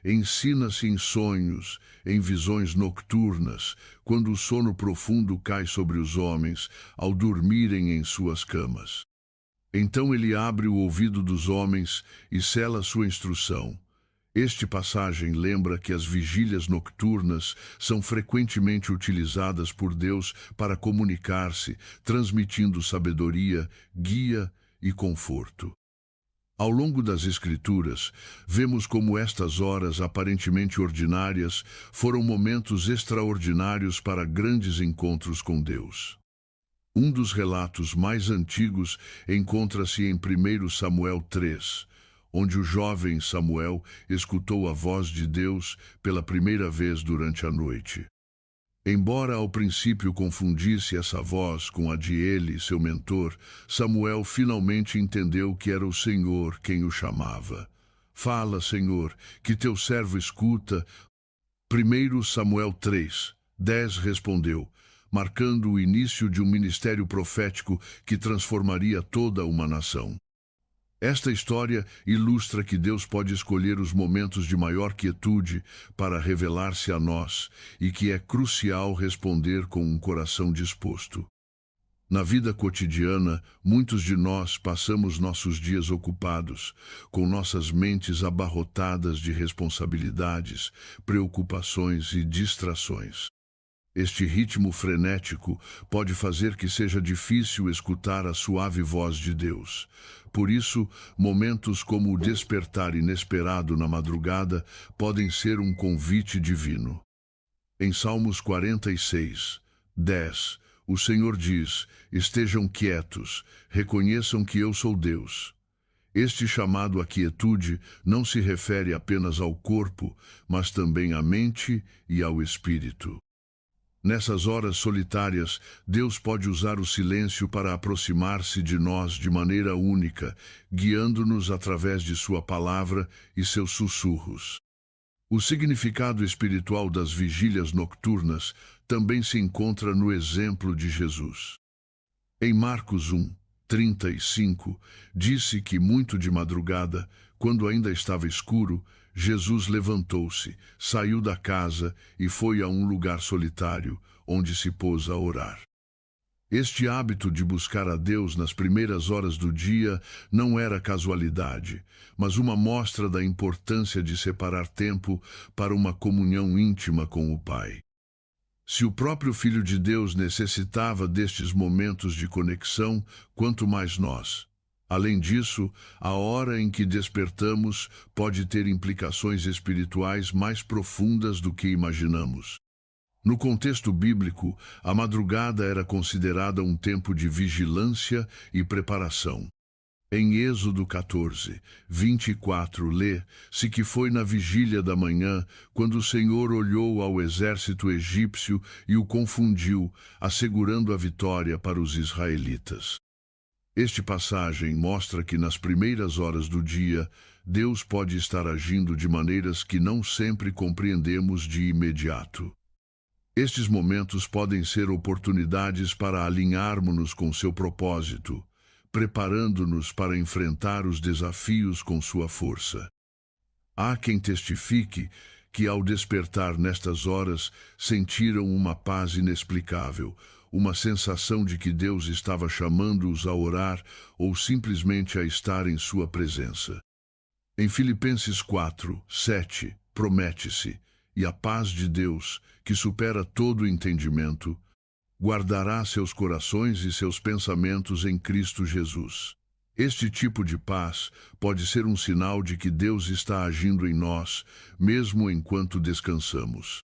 ensina-se em sonhos, em visões nocturnas, quando o sono profundo cai sobre os homens, ao dormirem em suas camas. Então ele abre o ouvido dos homens e sela sua instrução. Este passagem lembra que as vigílias nocturnas são frequentemente utilizadas por Deus para comunicar-se, transmitindo sabedoria, guia e conforto. Ao longo das Escrituras, vemos como estas horas aparentemente ordinárias foram momentos extraordinários para grandes encontros com Deus. Um dos relatos mais antigos encontra-se em 1 Samuel 3, onde o jovem Samuel escutou a voz de Deus pela primeira vez durante a noite. Embora ao princípio confundisse essa voz com a de Eli, seu mentor, Samuel finalmente entendeu que era o Senhor quem o chamava. Fala, Senhor, que teu servo escuta. 1 Samuel 3:10 respondeu, marcando o início de um ministério profético que transformaria toda uma nação. Esta história ilustra que Deus pode escolher os momentos de maior quietude para revelar-se a nós e que é crucial responder com um coração disposto. Na vida cotidiana, muitos de nós passamos nossos dias ocupados, com nossas mentes abarrotadas de responsabilidades, preocupações e distrações. Este ritmo frenético pode fazer que seja difícil escutar a suave voz de Deus. Por isso, momentos como o despertar inesperado na madrugada podem ser um convite divino. Em Salmos 46:10, o Senhor diz: estejam quietos, reconheçam que eu sou Deus. Este chamado à quietude não se refere apenas ao corpo, mas também à mente e ao espírito. Nessas horas solitárias, Deus pode usar o silêncio para aproximar-se de nós de maneira única, guiando-nos através de sua palavra e seus sussurros. O significado espiritual das vigílias nocturnas também se encontra no exemplo de Jesus. Em Marcos 1:35, disse que muito de madrugada, quando ainda estava escuro, Jesus levantou-se, saiu da casa e foi a um lugar solitário, onde se pôs a orar. Este hábito de buscar a Deus nas primeiras horas do dia não era casualidade, mas uma mostra da importância de separar tempo para uma comunhão íntima com o Pai. Se o próprio Filho de Deus necessitava destes momentos de conexão, quanto mais nós. Além disso, a hora em que despertamos pode ter implicações espirituais mais profundas do que imaginamos. No contexto bíblico, a madrugada era considerada um tempo de vigilância e preparação. Em Êxodo 14:24, lê-se que foi na vigília da manhã, quando o Senhor olhou ao exército egípcio e o confundiu, assegurando a vitória para os israelitas. Este passagem mostra que nas primeiras horas do dia, Deus pode estar agindo de maneiras que não sempre compreendemos de imediato. Estes momentos podem ser oportunidades para alinharmos-nos com seu propósito, preparando-nos para enfrentar os desafios com sua força. Há quem testifique que, ao despertar nestas horas, sentiram uma paz inexplicável, uma sensação de que Deus estava chamando-os a orar ou simplesmente a estar em sua presença. Em Filipenses 4:7, promete-se: e a paz de Deus, que supera todo entendimento, guardará seus corações e seus pensamentos em Cristo Jesus. Este tipo de paz pode ser um sinal de que Deus está agindo em nós, mesmo enquanto descansamos.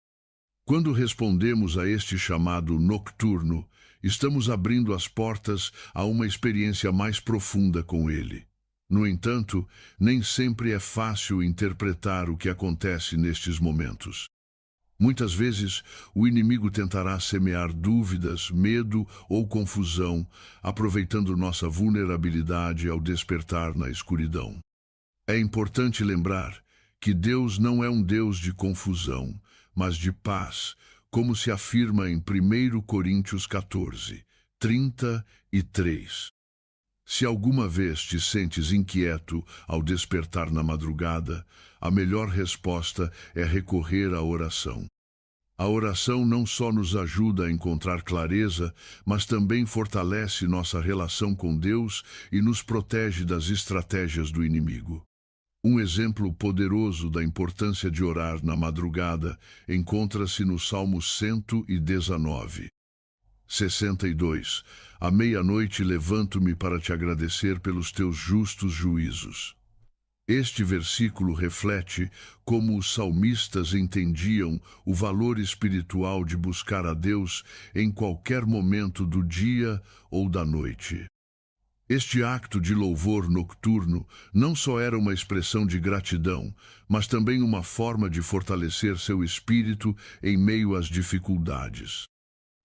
Quando respondemos a este chamado nocturno, estamos abrindo as portas a uma experiência mais profunda com Ele. No entanto, nem sempre é fácil interpretar o que acontece nestes momentos. Muitas vezes, o inimigo tentará semear dúvidas, medo ou confusão, aproveitando nossa vulnerabilidade ao despertar na escuridão. É importante lembrar que Deus não é um Deus de confusão, mas de paz, como se afirma em 1 Coríntios 14:33. Se alguma vez te sentes inquieto ao despertar na madrugada, a melhor resposta é recorrer à oração. A oração não só nos ajuda a encontrar clareza, mas também fortalece nossa relação com Deus e nos protege das estratégias do inimigo. Um exemplo poderoso da importância de orar na madrugada encontra-se no Salmo 119. 62. À meia-noite levanto-me para te agradecer pelos teus justos juízos. Este versículo reflete como os salmistas entendiam o valor espiritual de buscar a Deus em qualquer momento do dia ou da noite. Este acto de louvor nocturno não só era uma expressão de gratidão, mas também uma forma de fortalecer seu espírito em meio às dificuldades.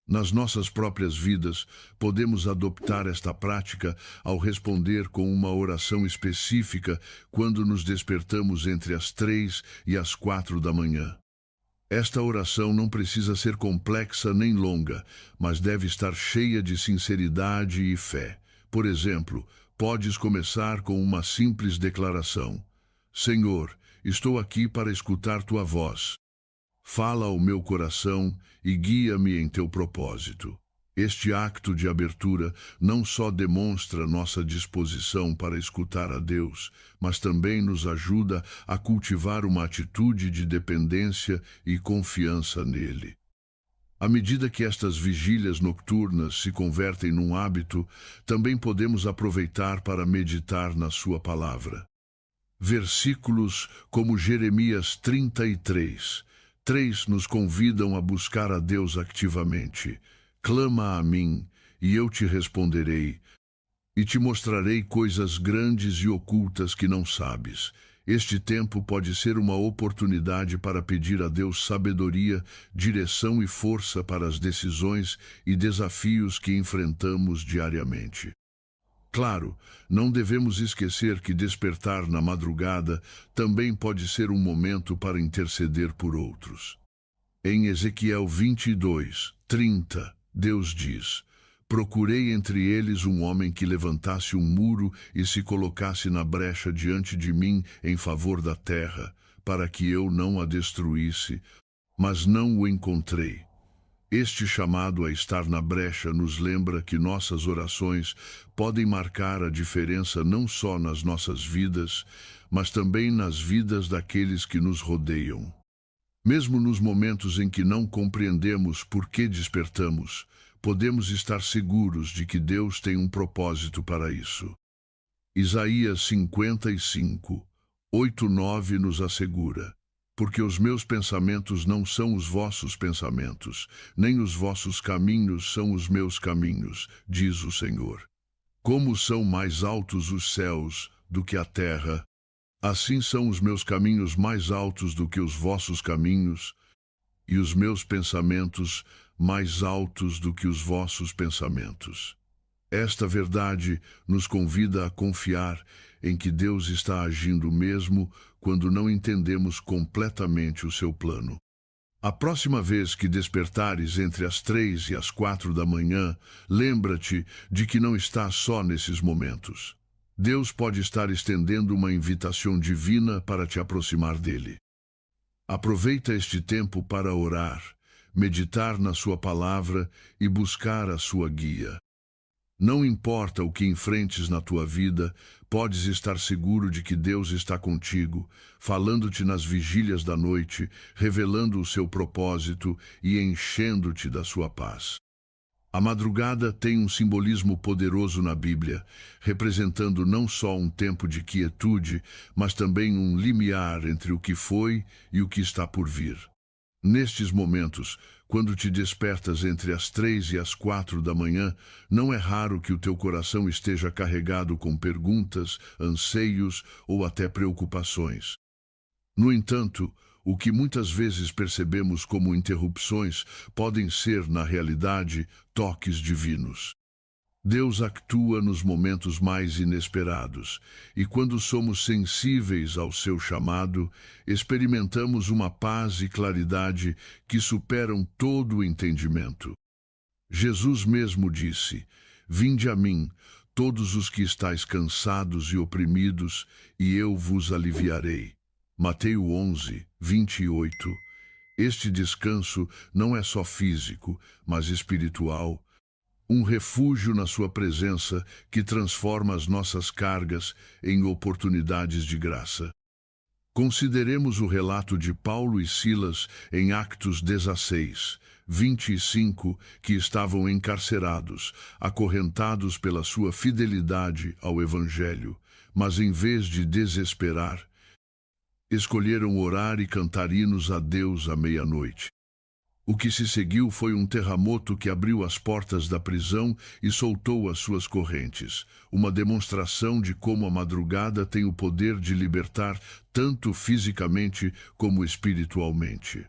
Nas nossas próprias vidas, podemos adoptar esta prática ao responder com uma oração específica quando nos despertamos entre as 3 e as 4 da manhã. Esta oração não precisa ser complexa nem longa, mas deve estar cheia de sinceridade e fé. Por exemplo, podes começar com uma simples declaração: Senhor, estou aqui para escutar tua voz. Fala ao meu coração e guia-me em teu propósito. Este acto de abertura não só demonstra nossa disposição para escutar a Deus, mas também nos ajuda a cultivar uma atitude de dependência e confiança nele. À medida que estas vigílias nocturnas se convertem num hábito, também podemos aproveitar para meditar na sua palavra. Versículos como Jeremias 33:3 nos convidam a buscar a Deus ativamente. Clama a mim, e eu te responderei, e te mostrarei coisas grandes e ocultas que não sabes. Este tempo pode ser uma oportunidade para pedir a Deus sabedoria, direção e força para as decisões e desafios que enfrentamos diariamente. Claro, não devemos esquecer que despertar na madrugada também pode ser um momento para interceder por outros. Em Ezequiel 22:30, Deus diz: Procurei entre eles um homem que levantasse um muro e se colocasse na brecha diante de mim em favor da terra, para que eu não a destruísse, mas não o encontrei. Este chamado a estar na brecha nos lembra que nossas orações podem marcar a diferença não só nas nossas vidas, mas também nas vidas daqueles que nos rodeiam. Mesmo nos momentos em que não compreendemos por que despertamos, podemos estar seguros de que Deus tem um propósito para isso. Isaías 55:8-9 nos assegura: Porque os meus pensamentos não são os vossos pensamentos, nem os vossos caminhos são os meus caminhos, diz o Senhor. Como são mais altos os céus do que a terra, assim são os meus caminhos mais altos do que os vossos caminhos, e os meus pensamentos mais altos do que os vossos pensamentos. Esta verdade nos convida a confiar em que Deus está agindo mesmo quando não entendemos completamente o seu plano. A próxima vez que despertares entre as 3 e as 4 da manhã, lembra-te de que não estás só nesses momentos. Deus pode estar estendendo uma invitação divina para te aproximar dele. Aproveita este tempo para orar, meditar na sua palavra e buscar a sua guia. Não importa o que enfrentes na tua vida, podes estar seguro de que Deus está contigo, falando-te nas vigílias da noite, revelando o seu propósito e enchendo-te da sua paz. A madrugada tem um simbolismo poderoso na Bíblia, representando não só um tempo de quietude, mas também um limiar entre o que foi e o que está por vir. Nestes momentos, quando te despertas entre as 3 e as 4 da manhã, não é raro que o teu coração esteja carregado com perguntas, anseios ou até preocupações. No entanto, o que muitas vezes percebemos como interrupções podem ser, na realidade, toques divinos. Deus atua nos momentos mais inesperados, e quando somos sensíveis ao seu chamado, experimentamos uma paz e claridade que superam todo o entendimento. Jesus mesmo disse: Vinde a mim, todos os que estáis cansados e oprimidos, e eu vos aliviarei. Mateus 11, 28. Este descanso não é só físico, mas espiritual, um refúgio na sua presença que transforma as nossas cargas em oportunidades de graça. Consideremos o relato de Paulo e Silas em Atos 16, 25, que estavam encarcerados, acorrentados pela sua fidelidade ao Evangelho, mas em vez de desesperar, escolheram orar e cantar hinos a Deus à meia-noite. O que se seguiu foi um terremoto que abriu as portas da prisão e soltou as suas correntes, uma demonstração de como a madrugada tem o poder de libertar tanto fisicamente como espiritualmente.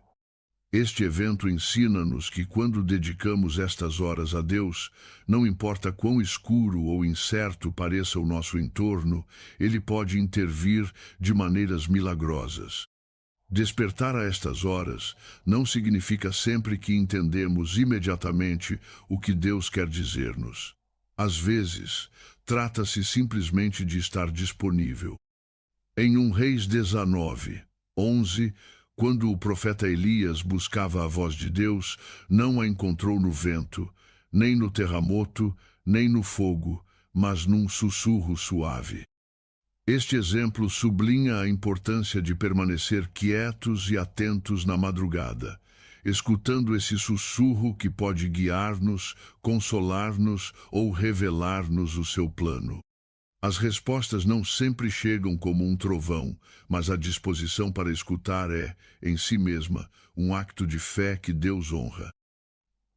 Este evento ensina-nos que quando dedicamos estas horas a Deus, não importa quão escuro ou incerto pareça o nosso entorno, Ele pode intervir de maneiras milagrosas. Despertar a estas horas não significa sempre que entendemos imediatamente o que Deus quer dizer-nos. Às vezes, trata-se simplesmente de estar disponível. Em 1 Reis 19, 11, quando o profeta Elias buscava a voz de Deus, não a encontrou no vento, nem no terremoto, nem no fogo, mas num sussurro suave. Este exemplo sublinha a importância de permanecer quietos e atentos na madrugada, escutando esse sussurro que pode guiar-nos, consolar-nos ou revelar-nos o seu plano. As respostas não sempre chegam como um trovão, mas a disposição para escutar é, em si mesma, um acto de fé que Deus honra.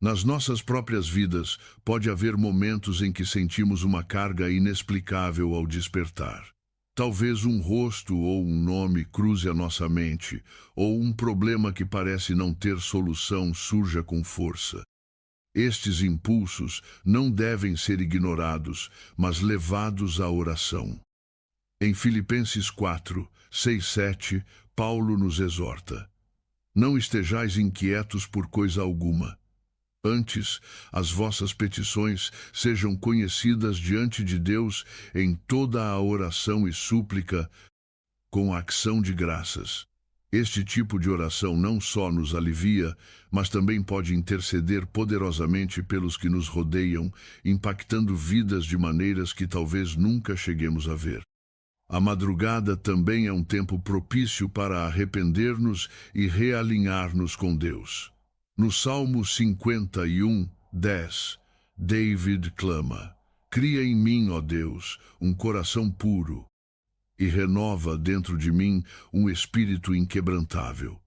Nas nossas próprias vidas, pode haver momentos em que sentimos uma carga inexplicável ao despertar. Talvez um rosto ou um nome cruze a nossa mente, ou um problema que parece não ter solução surja com força. Estes impulsos não devem ser ignorados, mas levados à oração. Em Filipenses 4, 6, 7, Paulo nos exorta: não estejais inquietos por coisa alguma. Antes, as vossas petições sejam conhecidas diante de Deus em toda a oração e súplica, com ação de graças. Este tipo de oração não só nos alivia, mas também pode interceder poderosamente pelos que nos rodeiam, impactando vidas de maneiras que talvez nunca cheguemos a ver. A madrugada também é um tempo propício para arrepender-nos e realinhar-nos com Deus. No Salmo 51, 10, David clama: cria em mim, ó Deus, um coração puro, e renova dentro de mim um espírito inquebrantável.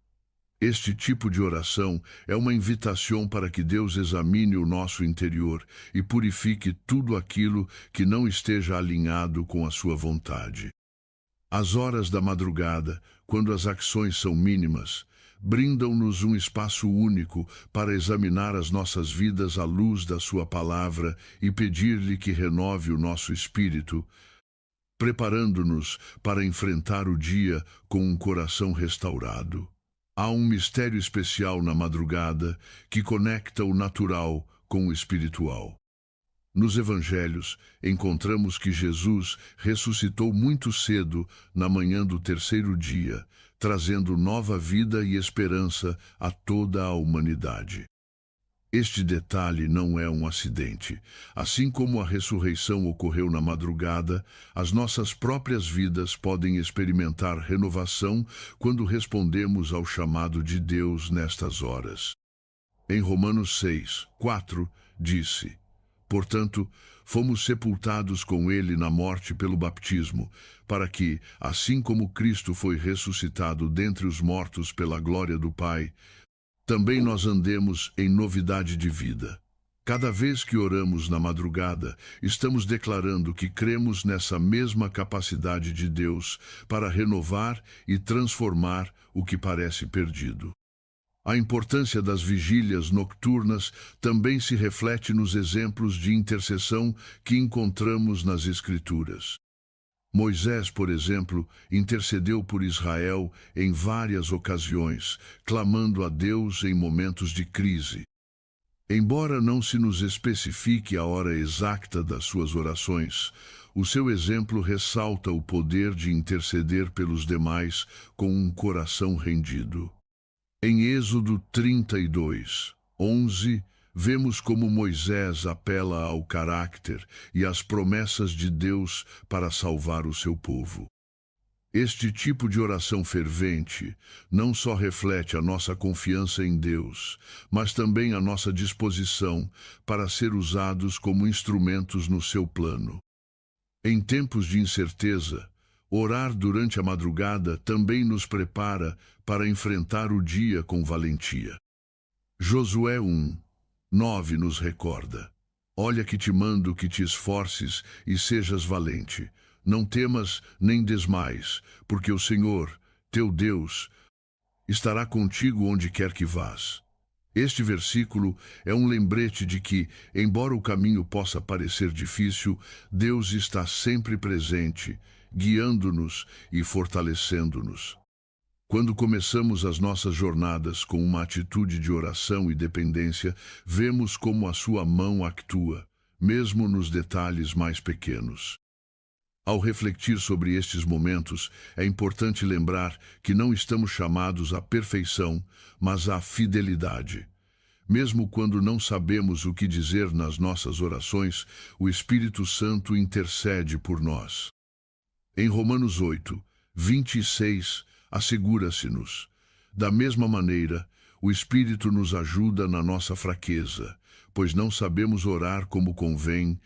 Este tipo de oração é uma invitação para que Deus examine o nosso interior e purifique tudo aquilo que não esteja alinhado com a sua vontade. As horas da madrugada, quando as ações são mínimas, brindam-nos um espaço único para examinar as nossas vidas à luz da sua palavra e pedir-lhe que renove o nosso espírito, preparando-nos para enfrentar o dia com um coração restaurado. Há um mistério especial na madrugada que conecta o natural com o espiritual. Nos evangelhos, encontramos que Jesus ressuscitou muito cedo na manhã do terceiro dia, trazendo nova vida e esperança a toda a humanidade. Este detalhe não é um acidente. Assim como a ressurreição ocorreu na madrugada, as nossas próprias vidas podem experimentar renovação quando respondemos ao chamado de Deus nestas horas. Em Romanos 6, 4, disse: portanto, fomos sepultados com ele na morte pelo batismo, para que, assim como Cristo foi ressuscitado dentre os mortos pela glória do Pai, também nós andemos em novidade de vida. Cada vez que oramos na madrugada, estamos declarando que cremos nessa mesma capacidade de Deus para renovar e transformar o que parece perdido. A importância das vigílias nocturnas também se reflete nos exemplos de intercessão que encontramos nas Escrituras. Moisés, por exemplo, intercedeu por Israel em várias ocasiões, clamando a Deus em momentos de crise. Embora não se nos especifique a hora exata das suas orações, O seu exemplo ressalta o poder de interceder pelos demais com um coração rendido. Em Êxodo 32, 11, vemos como Moisés apela ao caráter e às promessas de Deus para salvar o seu povo. Este tipo de oração fervente não só reflete a nossa confiança em Deus, mas também a nossa disposição para ser usados como instrumentos no seu plano. Em tempos de incerteza, orar durante a madrugada também nos prepara para enfrentar o dia com valentia. Josué 1, 9 nos recorda: olha que te mando que te esforces e sejas valente. Não temas nem desmais, porque o Senhor, teu Deus, estará contigo onde quer que vás. Este versículo é um lembrete de que, embora o caminho possa parecer difícil, Deus está sempre presente, guiando-nos e fortalecendo-nos. Quando começamos as nossas jornadas com uma atitude de oração e dependência, vemos como a sua mão atua, mesmo nos detalhes mais pequenos. Ao refletir sobre estes momentos, é importante lembrar que não estamos chamados à perfeição, mas à fidelidade. Mesmo quando não sabemos o que dizer nas nossas orações, o Espírito Santo intercede por nós. Em Romanos 8, 26, assegura-se-nos: da mesma maneira, o Espírito nos ajuda na nossa fraqueza, pois não sabemos orar como convém,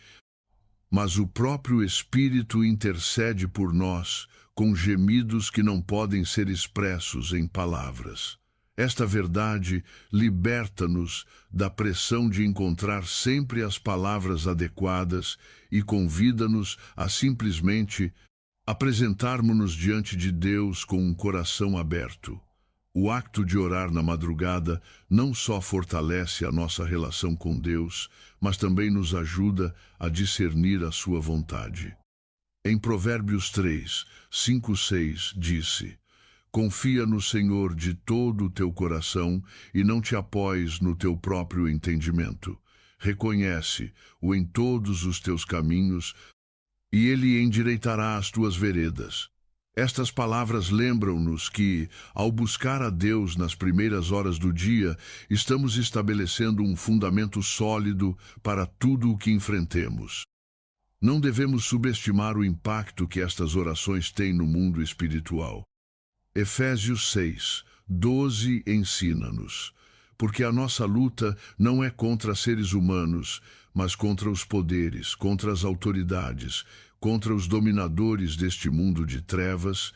mas o próprio Espírito intercede por nós com gemidos que não podem ser expressos em palavras. Esta verdade liberta-nos da pressão de encontrar sempre as palavras adequadas e convida-nos a simplesmente apresentarmos-nos diante de Deus com um coração aberto. O acto de orar na madrugada não só fortalece a nossa relação com Deus, mas também nos ajuda a discernir a sua vontade. Em Provérbios 3, 5, 6, disse: confia no Senhor de todo o teu coração e não te apoies no teu próprio entendimento. Reconhece-o em todos os teus caminhos e ele endireitará as tuas veredas. Estas palavras lembram-nos que, ao buscar a Deus nas primeiras horas do dia, estamos estabelecendo um fundamento sólido para tudo o que enfrentemos. Não devemos subestimar o impacto que estas orações têm no mundo espiritual. Efésios 6, 12 ensina-nos: porque a nossa luta não é contra seres humanos, mas contra os poderes, contra as autoridades, contra os dominadores deste mundo de trevas,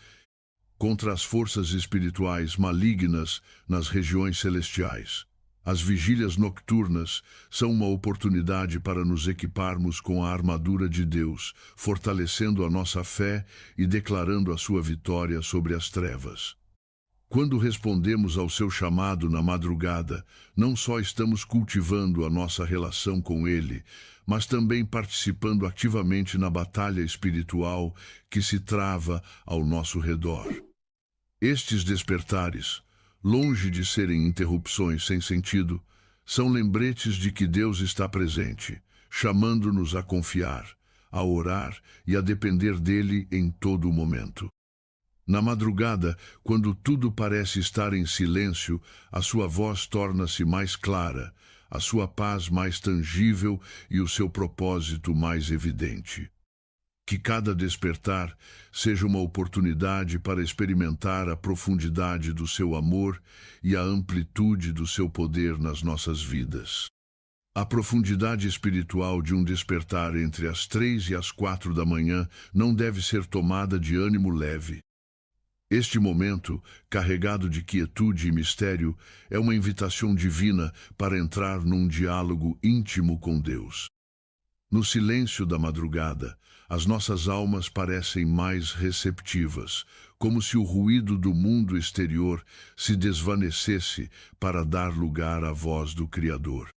contra as forças espirituais malignas nas regiões celestiais. As vigílias nocturnas são uma oportunidade para nos equiparmos com a armadura de Deus, fortalecendo a nossa fé e declarando a sua vitória sobre as trevas. Quando respondemos ao seu chamado na madrugada, não só estamos cultivando a nossa relação com Ele, mas também participando ativamente na batalha espiritual que se trava ao nosso redor. Estes despertares, longe de serem interrupções sem sentido, são lembretes de que Deus está presente, chamando-nos a confiar, a orar e a depender dele em todo o momento. Na madrugada, quando tudo parece estar em silêncio, a sua voz torna-se mais clara, a sua paz mais tangível e o seu propósito mais evidente. Que cada despertar seja uma oportunidade para experimentar a profundidade do seu amor e a amplitude do seu poder nas nossas vidas. A profundidade espiritual de um despertar entre as 3 e as 4 da manhã não deve ser tomada de ânimo leve. Este momento, carregado de quietude e mistério, é uma invitação divina para entrar num diálogo íntimo com Deus. No silêncio da madrugada, as nossas almas parecem mais receptivas, como se o ruído do mundo exterior se desvanecesse para dar lugar à voz do Criador.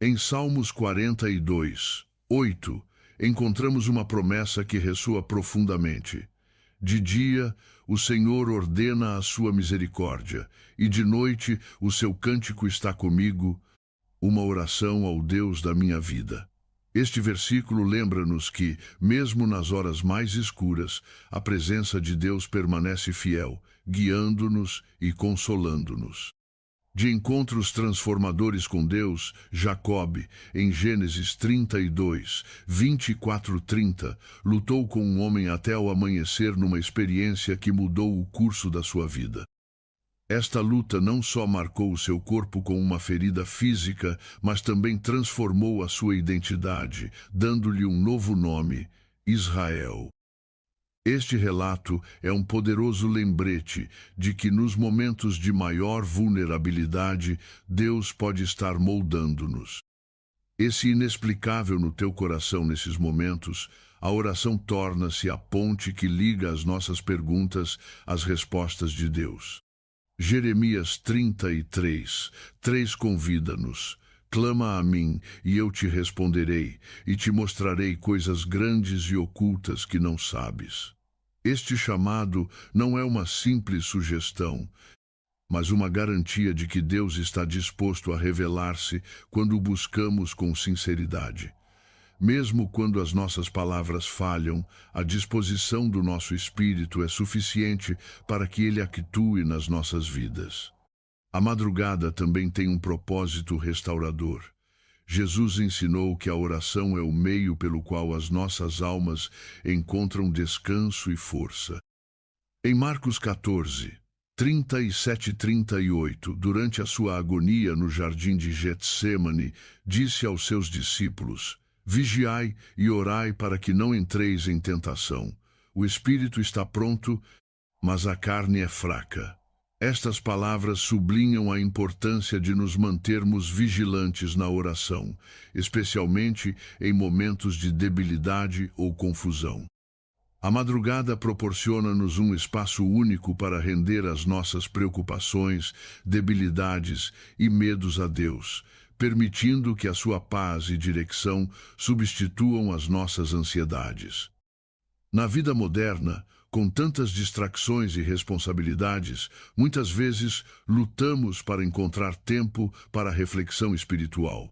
Em Salmos 42, 8, encontramos uma promessa que ressoa profundamente. De dia, o Senhor ordena a sua misericórdia, e de noite o seu cântico está comigo, uma oração ao Deus da minha vida. Este versículo lembra-nos que, mesmo nas horas mais escuras, a presença de Deus permanece fiel, guiando-nos e consolando-nos. De encontros transformadores com Deus, Jacob, em Gênesis 32, 24-30, lutou com um homem até o amanhecer numa experiência que mudou o curso da sua vida. Esta luta não só marcou o seu corpo com uma ferida física, mas também transformou a sua identidade, dando-lhe um novo nome, Israel. Este relato é um poderoso lembrete de que nos momentos de maior vulnerabilidade, Deus pode estar moldando-nos. Esse inexplicável no teu coração nesses momentos, a oração torna-se a ponte que liga as nossas perguntas às respostas de Deus. Jeremias 33, 3 convida-nos: clama a mim, e eu te responderei, e te mostrarei coisas grandes e ocultas que não sabes. Este chamado não é uma simples sugestão, mas uma garantia de que Deus está disposto a revelar-se quando o buscamos com sinceridade. Mesmo quando as nossas palavras falham, a disposição do nosso espírito é suficiente para que ele atue nas nossas vidas. A madrugada também tem um propósito restaurador. Jesus ensinou que a oração é o meio pelo qual as nossas almas encontram descanso e força. Em Marcos 14, 37 e 38, durante a sua agonia no jardim de Getsêmani, disse aos seus discípulos: vigiai e orai para que não entreis em tentação. O espírito está pronto, mas a carne é fraca. Estas palavras sublinham a importância de nos mantermos vigilantes na oração, especialmente em momentos de debilidade ou confusão. A madrugada proporciona-nos um espaço único para render as nossas preocupações, debilidades e medos a Deus, permitindo que a sua paz e direção substituam as nossas ansiedades. Na vida moderna, com tantas distrações e responsabilidades, muitas vezes lutamos para encontrar tempo para a reflexão espiritual.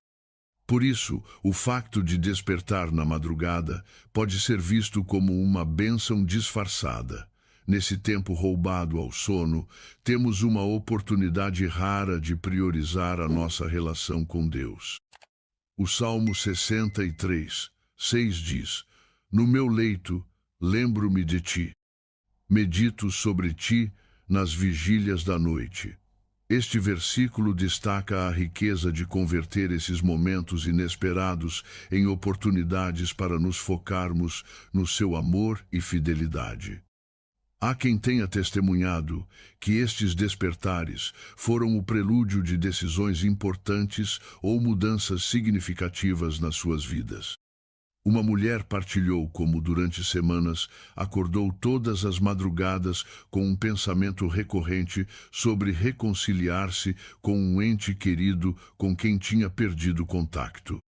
Por isso, o facto de despertar na madrugada pode ser visto como uma bênção disfarçada. Nesse tempo roubado ao sono, temos uma oportunidade rara de priorizar a nossa relação com Deus. O Salmo 63, 6 diz: no meu leito, lembro-me de ti. Medito sobre ti nas vigílias da noite. Este versículo destaca a riqueza de converter esses momentos inesperados em oportunidades para nos focarmos no seu amor e fidelidade. Há quem tenha testemunhado que estes despertares foram o prelúdio de decisões importantes ou mudanças significativas nas suas vidas. Uma mulher partilhou como, durante semanas, acordou todas as madrugadas com um pensamento recorrente sobre reconciliar-se com um ente querido com quem tinha perdido contato.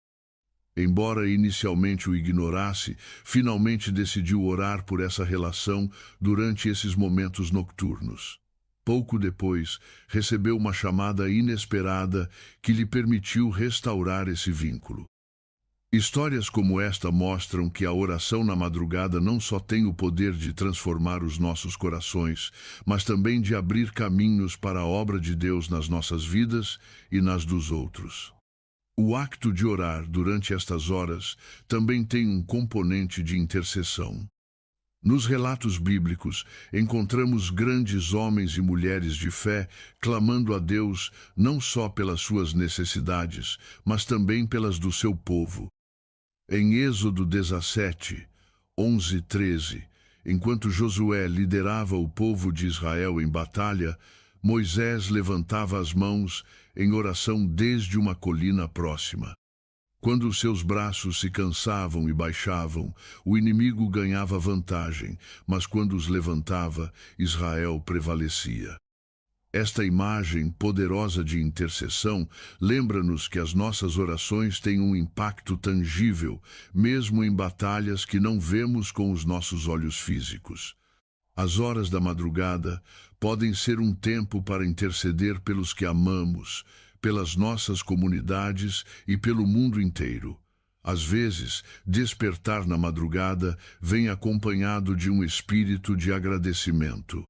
Embora inicialmente o ignorasse, finalmente decidiu orar por essa relação durante esses momentos nocturnos. Pouco depois, recebeu uma chamada inesperada que lhe permitiu restaurar esse vínculo. Histórias como esta mostram que a oração na madrugada não só tem o poder de transformar os nossos corações, mas também de abrir caminhos para a obra de Deus nas nossas vidas e nas dos outros. O acto de orar durante estas horas também tem um componente de intercessão. Nos relatos bíblicos, encontramos grandes homens e mulheres de fé clamando a Deus não só pelas suas necessidades, mas também pelas do seu povo. Em Êxodo 17, 11 e 13, enquanto Josué liderava o povo de Israel em batalha, Moisés levantava as mãos em oração desde uma colina próxima. Quando os seus braços se cansavam e baixavam, o inimigo ganhava vantagem, mas quando os levantava, Israel prevalecia. Esta imagem poderosa de intercessão lembra-nos que as nossas orações têm um impacto tangível, mesmo em batalhas que não vemos com os nossos olhos físicos. As horas da madrugada podem ser um tempo para interceder pelos que amamos, pelas nossas comunidades e pelo mundo inteiro. Às vezes, despertar na madrugada vem acompanhado de um espírito de agradecimento.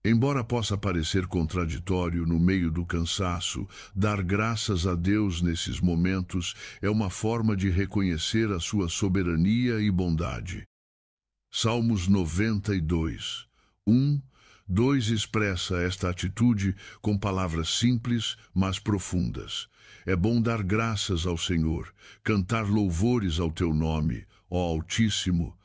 Embora possa parecer contraditório no meio do cansaço, dar graças a Deus nesses momentos é uma forma de reconhecer a sua soberania e bondade. Salmos 92, 1, 2 expressa esta atitude com palavras simples, mas profundas. É bom dar graças ao Senhor, cantar louvores ao teu nome, ó Altíssimo,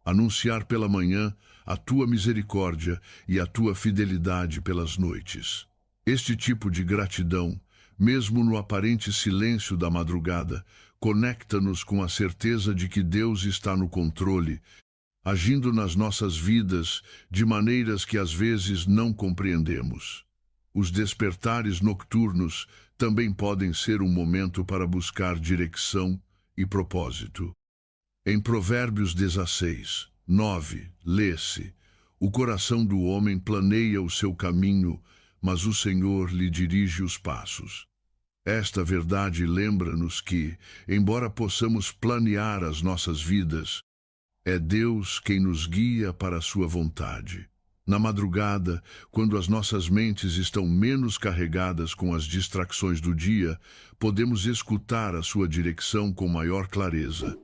anunciar pela manhã a tua misericórdia e a tua fidelidade pelas noites. Este tipo de gratidão, mesmo no aparente silêncio da madrugada, conecta-nos com a certeza de que Deus está no controle, agindo nas nossas vidas de maneiras que às vezes não compreendemos. Os despertares nocturnos também podem ser um momento para buscar direção e propósito. Em Provérbios 16, 9, lê-se: o coração do homem planeia o seu caminho, mas o Senhor lhe dirige os passos. Esta verdade lembra-nos que, embora possamos planear as nossas vidas, é Deus quem nos guia para a sua vontade. Na madrugada, quando as nossas mentes estão menos carregadas com as distrações do dia, podemos escutar a sua direção com maior clareza.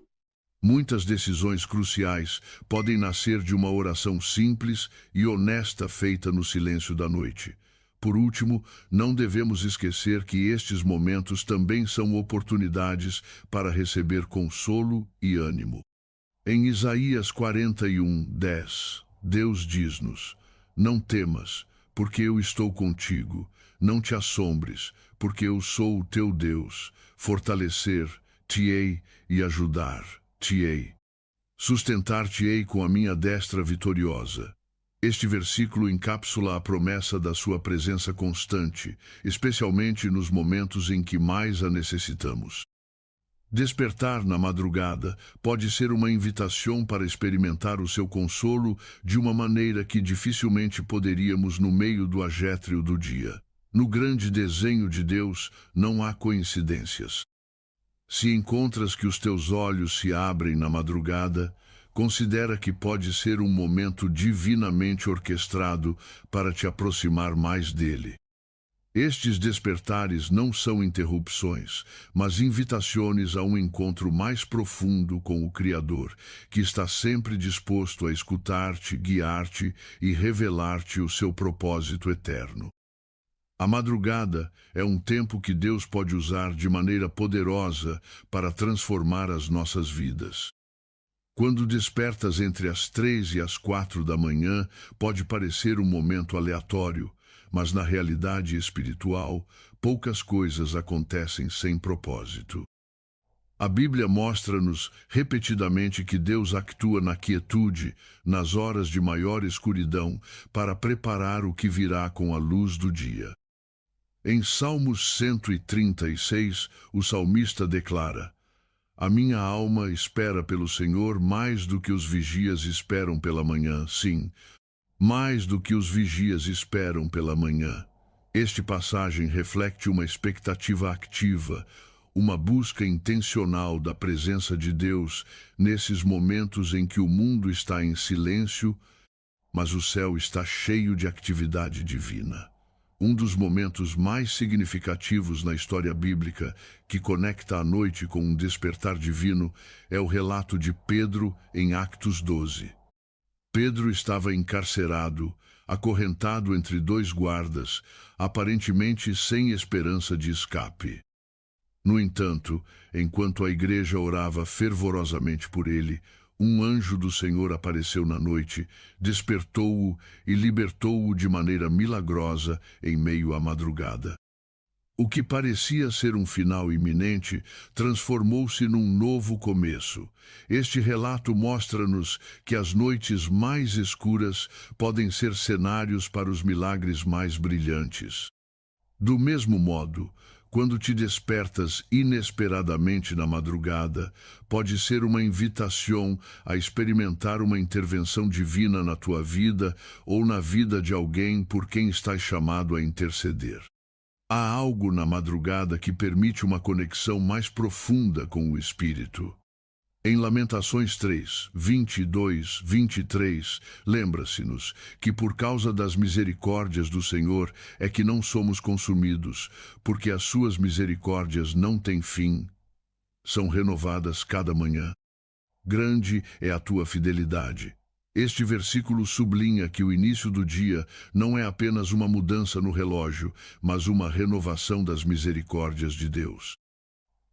Muitas decisões cruciais podem nascer de uma oração simples e honesta feita no silêncio da noite. Por último, não devemos esquecer que estes momentos também são oportunidades para receber consolo e ânimo. Em Isaías 41, 10, Deus diz-nos: não temas, porque eu estou contigo. Não te assombres, porque eu sou o teu Deus. Fortalecer-te-ei e ajudar-te-ei. Sustentar-te-ei com a minha destra vitoriosa. Este versículo encapsula a promessa da sua presença constante, especialmente nos momentos em que mais a necessitamos. Despertar na madrugada pode ser uma invitação para experimentar o seu consolo de uma maneira que dificilmente poderíamos no meio do agétrio do dia. No grande desenho de Deus não há coincidências. Se encontras que os teus olhos se abrem na madrugada, considera que pode ser um momento divinamente orquestrado para te aproximar mais dele. Estes despertares não são interrupções, mas invitações a um encontro mais profundo com o Criador, que está sempre disposto a escutar-te, guiar-te e revelar-te o seu propósito eterno. A madrugada é um tempo que Deus pode usar de maneira poderosa para transformar as nossas vidas. Quando despertas entre as 3 e as 4 da manhã, pode parecer um momento aleatório, mas na realidade espiritual, poucas coisas acontecem sem propósito. A Bíblia mostra-nos repetidamente que Deus atua na quietude, nas horas de maior escuridão, para preparar o que virá com a luz do dia. Em Salmos 136, o salmista declara: a minha alma espera pelo Senhor mais do que os vigias esperam pela manhã, sim, mais do que os vigias esperam pela manhã. Este passagem reflete uma expectativa ativa, uma busca intencional da presença de Deus nesses momentos em que o mundo está em silêncio, mas o céu está cheio de atividade divina. Um dos momentos mais significativos na história bíblica, que conecta a noite com um despertar divino, é o relato de Pedro em Atos 12. Pedro estava encarcerado, acorrentado entre 2 guardas, aparentemente sem esperança de escape. No entanto, enquanto a igreja orava fervorosamente por ele, um anjo do Senhor apareceu na noite, despertou-o e libertou-o de maneira milagrosa em meio à madrugada. O que parecia ser um final iminente transformou-se num novo começo. Este relato mostra-nos que as noites mais escuras podem ser cenários para os milagres mais brilhantes. Do mesmo modo, quando te despertas inesperadamente na madrugada, pode ser uma invitação a experimentar uma intervenção divina na tua vida ou na vida de alguém por quem estás chamado a interceder. Há algo na madrugada que permite uma conexão mais profunda com o Espírito. Em Lamentações 3, 22, 23, lembra-se-nos que por causa das misericórdias do Senhor é que não somos consumidos, porque as suas misericórdias não têm fim, são renovadas cada manhã. Grande é a tua fidelidade. Este versículo sublinha que o início do dia não é apenas uma mudança no relógio, mas uma renovação das misericórdias de Deus.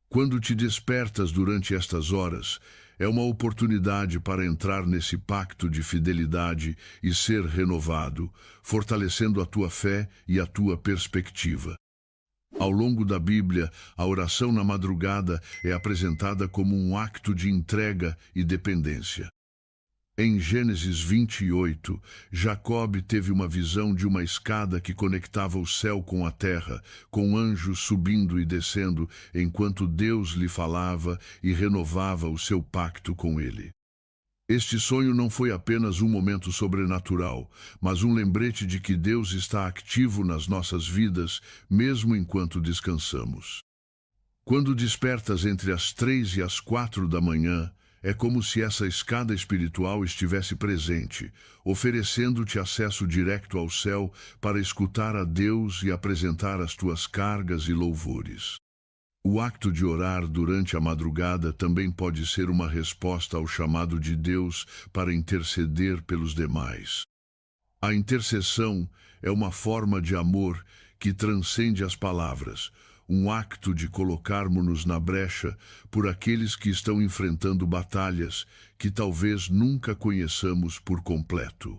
Quando te despertas durante estas horas, é uma oportunidade para entrar nesse pacto de fidelidade e ser renovado, fortalecendo a tua fé e a tua perspectiva. Ao longo da Bíblia, a oração na madrugada é apresentada como um acto de entrega e dependência. Em Gênesis 28, Jacob teve uma visão de uma escada que conectava o céu com a terra, com anjos subindo e descendo, enquanto Deus lhe falava e renovava o seu pacto com ele. Este sonho não foi apenas um momento sobrenatural, mas um lembrete de que Deus está ativo nas nossas vidas, mesmo enquanto descansamos. Quando despertas entre as 3 e as 4 da manhã, é como se essa escada espiritual estivesse presente, oferecendo-te acesso direto ao céu para escutar a Deus e apresentar as tuas cargas e louvores. O acto de orar durante a madrugada também pode ser uma resposta ao chamado de Deus para interceder pelos demais. A intercessão é uma forma de amor que transcende as palavras, um acto de colocarmos-nos na brecha por aqueles que estão enfrentando batalhas que talvez nunca conheçamos por completo.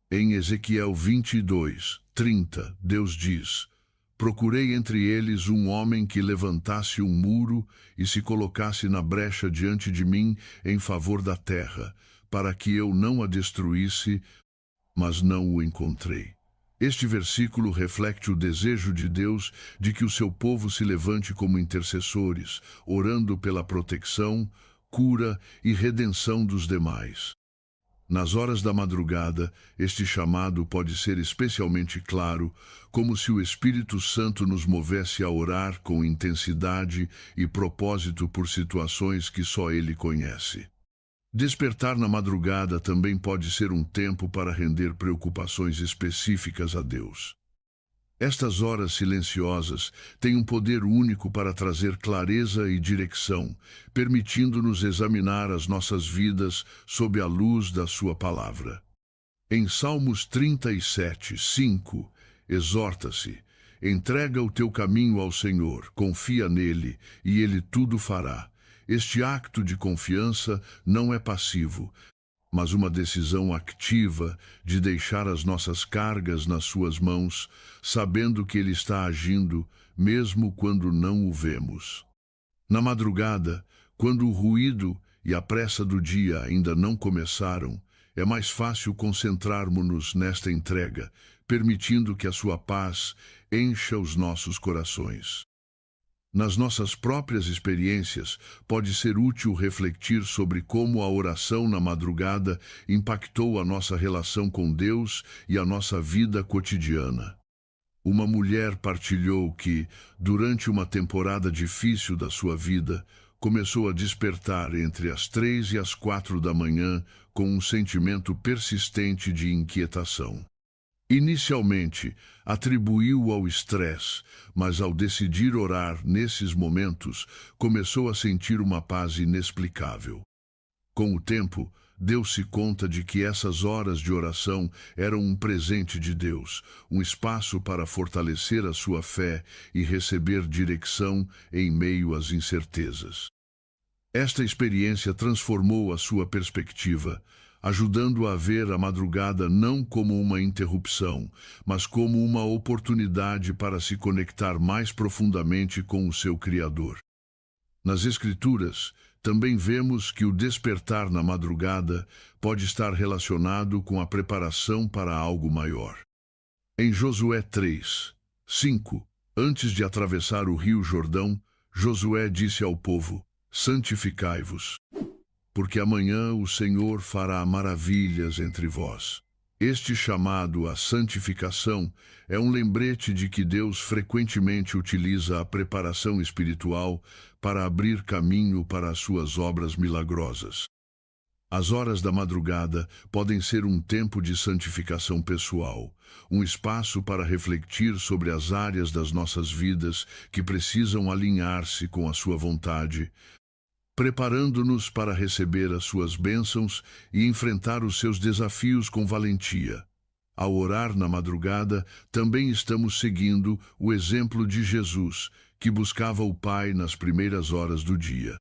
Em Ezequiel 22, 30, Deus diz: procurei entre eles um homem que levantasse um muro e se colocasse na brecha diante de mim em favor da terra, para que eu não a destruísse, mas não o encontrei. Este versículo reflete o desejo de Deus de que o seu povo se levante como intercessores, orando pela proteção, cura e redenção dos demais. Nas horas da madrugada, este chamado pode ser especialmente claro, como se o Espírito Santo nos movesse a orar com intensidade e propósito por situações que só Ele conhece. Despertar na madrugada também pode ser um tempo para render preocupações específicas a Deus. Estas horas silenciosas têm um poder único para trazer clareza e direção, permitindo-nos examinar as nossas vidas sob a luz da sua palavra. Em Salmos 37, 5, exorta-se: entrega o teu caminho ao Senhor, confia nele, e ele tudo fará. Este acto de confiança não é passivo, mas uma decisão ativa de deixar as nossas cargas nas suas mãos, sabendo que Ele está agindo, mesmo quando não o vemos. Na madrugada, quando o ruído e a pressa do dia ainda não começaram, é mais fácil concentrarmos-nos nesta entrega, permitindo que a sua paz encha os nossos corações. Nas nossas próprias experiências, pode ser útil refletir sobre como a oração na madrugada impactou a nossa relação com Deus e a nossa vida cotidiana. Uma mulher partilhou que, durante uma temporada difícil da sua vida, começou a despertar entre as 3 e as 4 da manhã com um sentimento persistente de inquietação. Inicialmente, atribuiu ao estresse, mas ao decidir orar nesses momentos, começou a sentir uma paz inexplicável. Com o tempo, deu-se conta de que essas horas de oração eram um presente de Deus, um espaço para fortalecer a sua fé e receber direção em meio às incertezas. Esta experiência transformou a sua perspectiva, ajudando a ver a madrugada não como uma interrupção, mas como uma oportunidade para se conectar mais profundamente com o seu Criador. Nas Escrituras, também vemos que o despertar na madrugada pode estar relacionado com a preparação para algo maior. Em Josué 3, 5, antes de atravessar o rio Jordão, Josué disse ao povo: santificai-vos, porque amanhã o Senhor fará maravilhas entre vós. Este chamado à santificação é um lembrete de que Deus frequentemente utiliza a preparação espiritual para abrir caminho para as suas obras milagrosas. As horas da madrugada podem ser um tempo de santificação pessoal, um espaço para refletir sobre as áreas das nossas vidas que precisam alinhar-se com a sua vontade, preparando-nos para receber as suas bênçãos e enfrentar os seus desafios com valentia. Ao orar na madrugada, também estamos seguindo o exemplo de Jesus, que buscava o Pai nas primeiras horas do dia.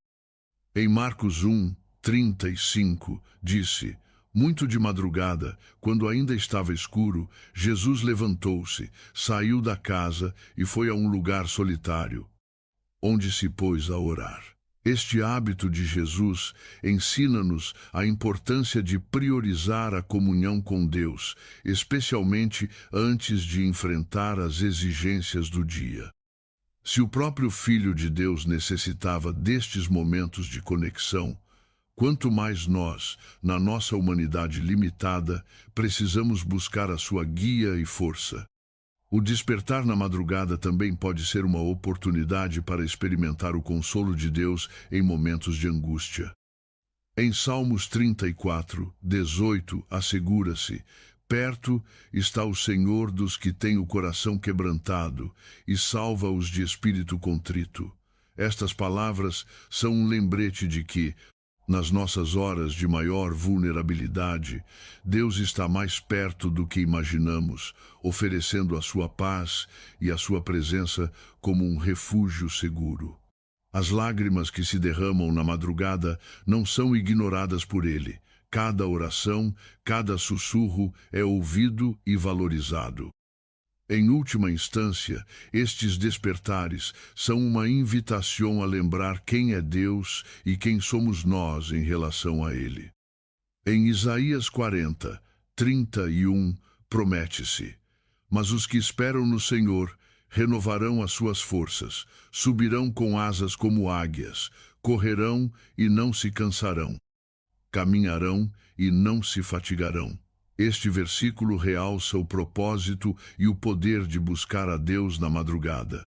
Em Marcos 1:35, disse: muito de madrugada, quando ainda estava escuro, Jesus levantou-se, saiu da casa e foi a um lugar solitário, onde se pôs a orar. Este hábito de Jesus ensina-nos a importância de priorizar a comunhão com Deus, especialmente antes de enfrentar as exigências do dia. Se o próprio Filho de Deus necessitava destes momentos de conexão, quanto mais nós, na nossa humanidade limitada, precisamos buscar a sua guia e força. O despertar na madrugada também pode ser uma oportunidade para experimentar o consolo de Deus em momentos de angústia. Em Salmos 34:18, assegura-se: perto está o Senhor dos que têm o coração quebrantado e salva-os de espírito contrito. Estas palavras são um lembrete de que, nas nossas horas de maior vulnerabilidade, Deus está mais perto do que imaginamos, oferecendo a sua paz e a sua presença como um refúgio seguro. As lágrimas que se derramam na madrugada não são ignoradas por Ele. Cada oração, cada sussurro é ouvido e valorizado. Em última instância, estes despertares são uma invitação a lembrar quem é Deus e quem somos nós em relação a Ele. Em Isaías 40:31, promete-se: mas os que esperam no Senhor renovarão as suas forças, subirão com asas como águias, correrão e não se cansarão, caminharão e não se fatigarão. Este versículo realça o propósito e o poder de buscar a Deus na madrugada.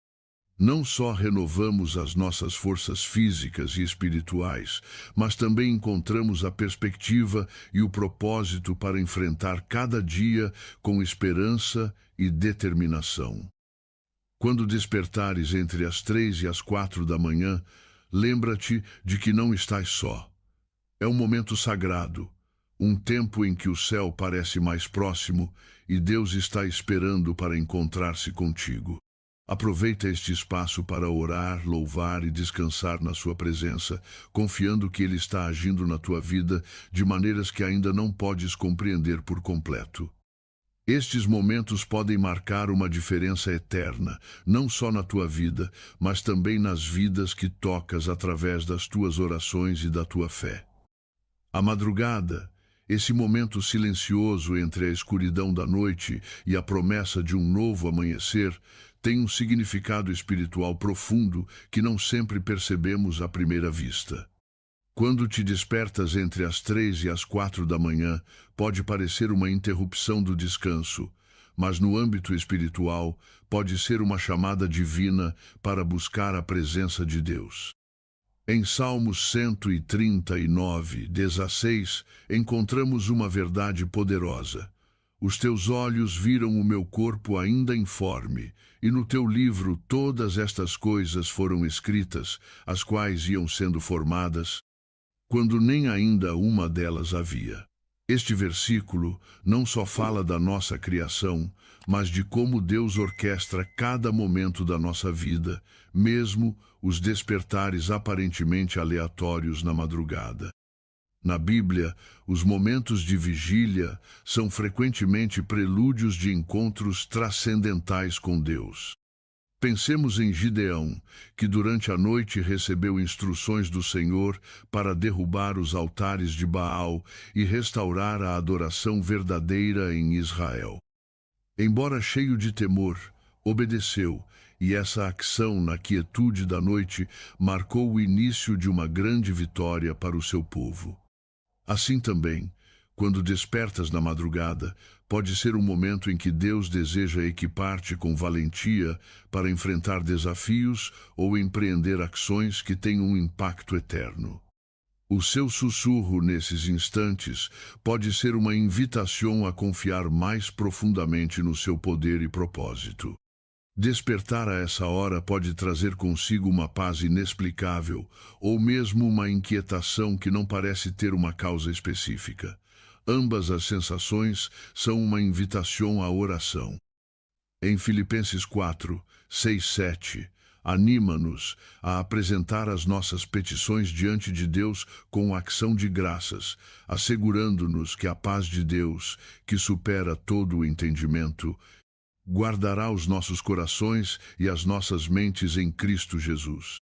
Não só renovamos as nossas forças físicas e espirituais, mas também encontramos a perspectiva e o propósito para enfrentar cada dia com esperança e determinação. Quando despertares entre as 3 e as 4 da manhã, lembra-te de que não estás só. É um momento sagrado, um tempo em que o céu parece mais próximo e Deus está esperando para encontrar-se contigo. Aproveita este espaço para orar, louvar e descansar na sua presença, confiando que Ele está agindo na tua vida de maneiras que ainda não podes compreender por completo. Estes momentos podem marcar uma diferença eterna, não só na tua vida, mas também nas vidas que tocas através das tuas orações e da tua fé. A madrugada, esse momento silencioso entre a escuridão da noite e a promessa de um novo amanhecer, tem um significado espiritual profundo que não sempre percebemos à primeira vista. Quando te despertas entre as 3 e as 4 da manhã, pode parecer uma interrupção do descanso, mas no âmbito espiritual pode ser uma chamada divina para buscar a presença de Deus. Em Salmos 139:16, encontramos uma verdade poderosa. Os teus olhos viram o meu corpo ainda informe, e no teu livro todas estas coisas foram escritas, as quais iam sendo formadas, quando nem ainda uma delas havia. Este versículo não só fala da nossa criação, mas de como Deus orquestra cada momento da nossa vida, mesmo os despertares aparentemente aleatórios na madrugada. Na Bíblia, os momentos de vigília são frequentemente prelúdios de encontros transcendentais com Deus. Pensemos em Gideão, que durante a noite recebeu instruções do Senhor para derrubar os altares de Baal e restaurar a adoração verdadeira em Israel. Embora cheio de temor, obedeceu, e essa ação na quietude da noite marcou o início de uma grande vitória para o seu povo. Assim também, Quando despertas na madrugada, pode ser um momento em que Deus deseja equipar-te com valentia para enfrentar desafios ou empreender ações que têm um impacto eterno. O seu sussurro nesses instantes pode ser uma invitação a confiar mais profundamente no seu poder e propósito. Despertar a essa hora pode trazer consigo uma paz inexplicável ou mesmo uma inquietação que não parece ter uma causa específica. Ambas as sensações são uma invitação à oração. Em Filipenses 4, 6, 7, anima-nos a apresentar as nossas petições diante de Deus com ação de graças, assegurando-nos que a paz de Deus, que supera todo o entendimento, guardará os nossos corações e as nossas mentes em Cristo Jesus.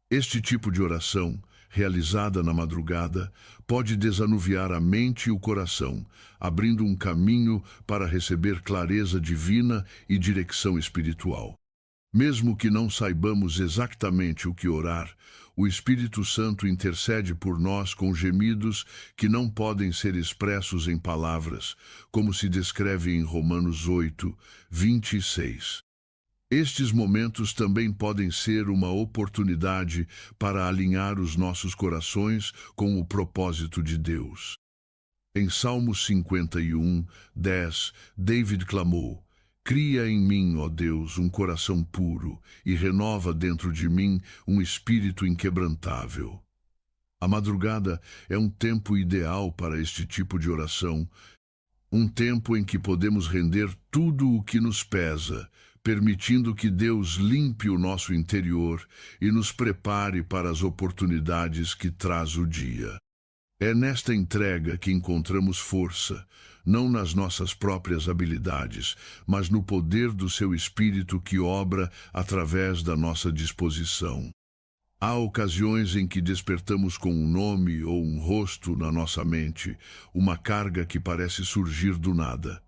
Este tipo de oração, realizada na madrugada, pode desanuviar a mente e o coração, abrindo um caminho para receber clareza divina e direção espiritual. Mesmo que não saibamos exatamente o que orar, o Espírito Santo intercede por nós com gemidos que não podem ser expressos em palavras, como se descreve em Romanos 8, 26. Estes momentos também podem ser uma oportunidade para alinhar os nossos corações com o propósito de Deus. Em Salmos 51, 10, David clamou: Cria em mim, ó Deus, um coração puro e renova dentro de mim um espírito inquebrantável. A madrugada é um tempo ideal para este tipo de oração, um tempo em que podemos render tudo o que nos pesa, permitindo que Deus limpe o nosso interior e nos prepare para as oportunidades que traz o dia. É nesta entrega que encontramos força, não nas nossas próprias habilidades, mas no poder do seu Espírito que obra através da nossa disposição. Há ocasiões em que despertamos com um nome ou um rosto na nossa mente, uma carga que parece surgir do nada.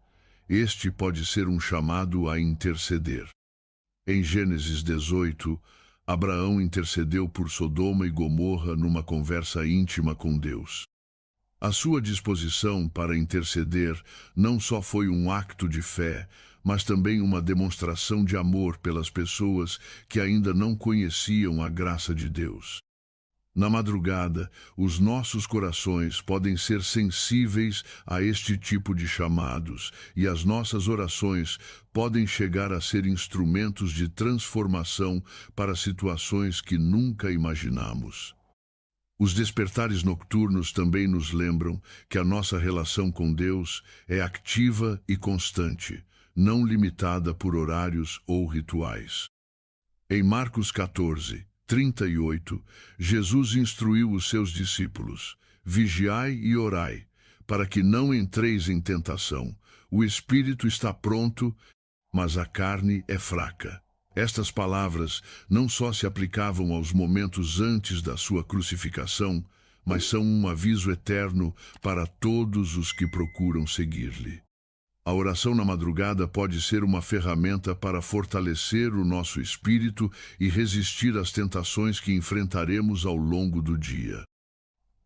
Este pode ser um chamado a interceder. Em Gênesis 18, Abraão intercedeu por Sodoma e Gomorra numa conversa íntima com Deus. A sua disposição para interceder não só foi um acto de fé, mas também uma demonstração de amor pelas pessoas que ainda não conheciam a graça de Deus. Na madrugada, os nossos corações podem ser sensíveis a este tipo de chamados, e as nossas orações podem chegar a ser instrumentos de transformação para situações que nunca imaginamos. Os despertares nocturnos também nos lembram que a nossa relação com Deus é ativa e constante, não limitada por horários ou rituais. Em Marcos 14, 38, Jesus instruiu os seus discípulos: Vigiai e orai, para que não entreis em tentação. O espírito está pronto, mas a carne é fraca. Estas palavras não só se aplicavam aos momentos antes da sua crucificação, mas são um aviso eterno para todos os que procuram seguir-lhe. A oração na madrugada pode ser uma ferramenta para fortalecer o nosso espírito e resistir às tentações que enfrentaremos ao longo do dia.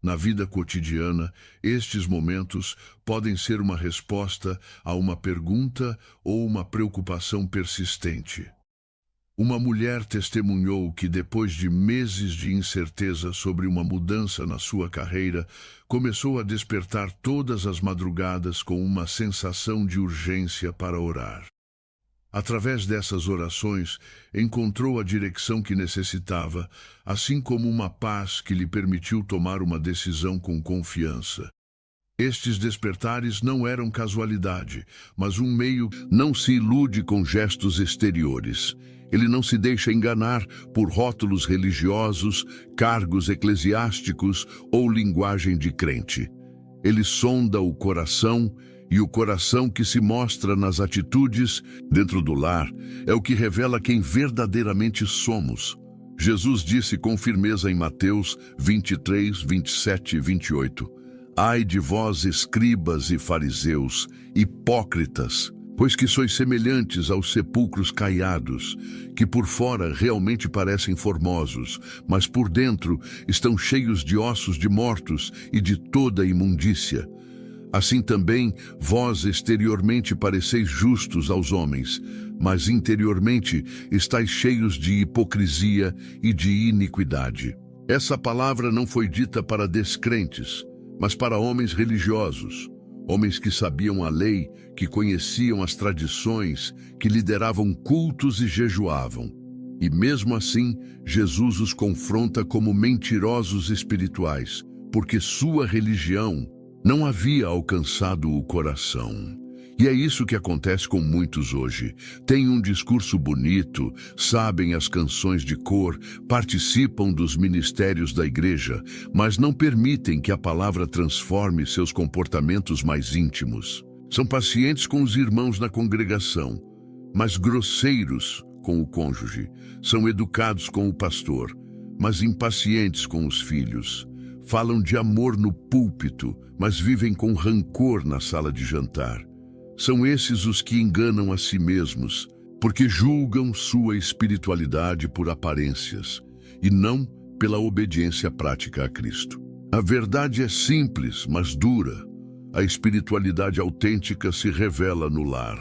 Na vida cotidiana, estes momentos podem ser uma resposta a uma pergunta ou uma preocupação persistente. Uma mulher testemunhou que depois de meses de incerteza sobre uma mudança na sua carreira, começou a despertar todas as madrugadas com uma sensação de urgência para orar. Através dessas orações, encontrou a direção que necessitava, assim como uma paz que lhe permitiu tomar uma decisão com confiança. Estes despertares não eram casualidade, mas um meio. Não se ilude com gestos exteriores. Ele não se deixa enganar por rótulos religiosos, cargos eclesiásticos ou linguagem de crente. Ele sonda o coração, e o coração que se mostra nas atitudes dentro do lar é o que revela quem verdadeiramente somos. Jesus disse com firmeza em Mateus 23, 27 e 28: Ai de vós, escribas e fariseus, hipócritas, pois que sois semelhantes aos sepulcros caiados, que por fora realmente parecem formosos, mas por dentro estão cheios de ossos de mortos e de toda imundícia. Assim também, vós exteriormente pareceis justos aos homens, mas interiormente estáis cheios de hipocrisia e de iniquidade. Essa palavra não foi dita para descrentes, mas para homens religiosos, homens que sabiam a lei, que conheciam as tradições, que lideravam cultos e jejuavam. E mesmo assim, Jesus os confronta como mentirosos espirituais, porque sua religião não havia alcançado o coração. E é isso que acontece com muitos hoje. Têm um discurso bonito, sabem as canções de cor, participam dos ministérios da igreja, mas não permitem que a palavra transforme seus comportamentos mais íntimos. São pacientes com os irmãos na congregação, mas grosseiros com o cônjuge. São educados com o pastor, mas impacientes com os filhos. Falam de amor no púlpito, mas vivem com rancor na sala de jantar. São esses os que enganam a si mesmos, porque julgam sua espiritualidade por aparências, e não pela obediência prática a Cristo. A verdade é simples, mas dura. A espiritualidade autêntica se revela no lar.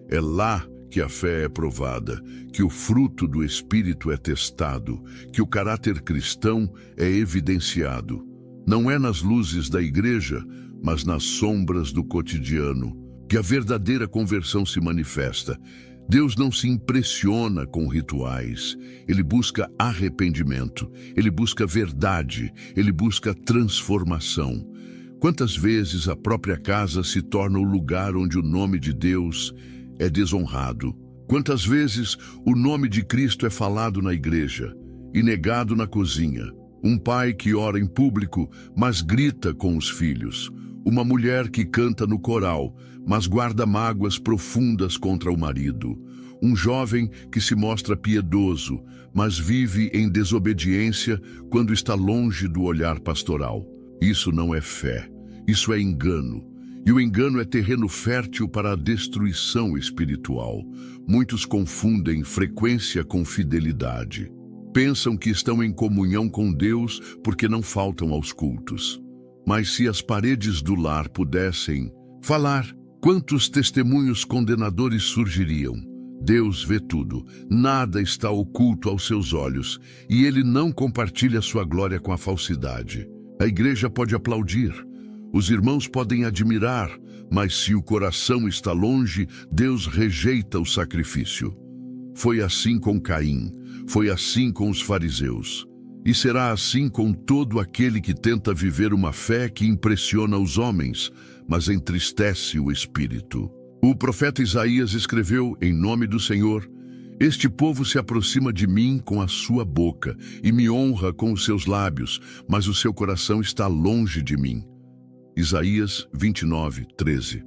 É lá que a fé é provada, que o fruto do Espírito é testado, que o caráter cristão é evidenciado. Não é nas luzes da igreja, mas nas sombras do cotidiano, que a verdadeira conversão se manifesta. Deus não se impressiona com rituais. Ele busca arrependimento, ele busca verdade, ele busca transformação. Quantas vezes a própria casa se torna o lugar onde o nome de Deus é desonrado? Quantas vezes o nome de Cristo é falado na igreja e negado na cozinha? Um pai que ora em público, mas grita com os filhos. Uma mulher que canta no coral, mas guarda mágoas profundas contra o marido. Um jovem que se mostra piedoso, mas vive em desobediência quando está longe do olhar pastoral. Isso não é fé, isso é engano. E o engano é terreno fértil para a destruição espiritual. Muitos confundem frequência com fidelidade. Pensam que estão em comunhão com Deus porque não faltam aos cultos. Mas se as paredes do lar pudessem falar, quantos testemunhos condenadores surgiriam? Deus vê tudo, nada está oculto aos seus olhos, e Ele não compartilha sua glória com a falsidade. A igreja pode aplaudir, os irmãos podem admirar, mas se o coração está longe, Deus rejeita o sacrifício. Foi assim com Caim, foi assim com os fariseus. E será assim com todo aquele que tenta viver uma fé que impressiona os homens, mas entristece o espírito. O profeta Isaías escreveu, em nome do Senhor: Este povo se aproxima de mim com a sua boca e me honra com os seus lábios, mas o seu coração está longe de mim. Isaías 29:13.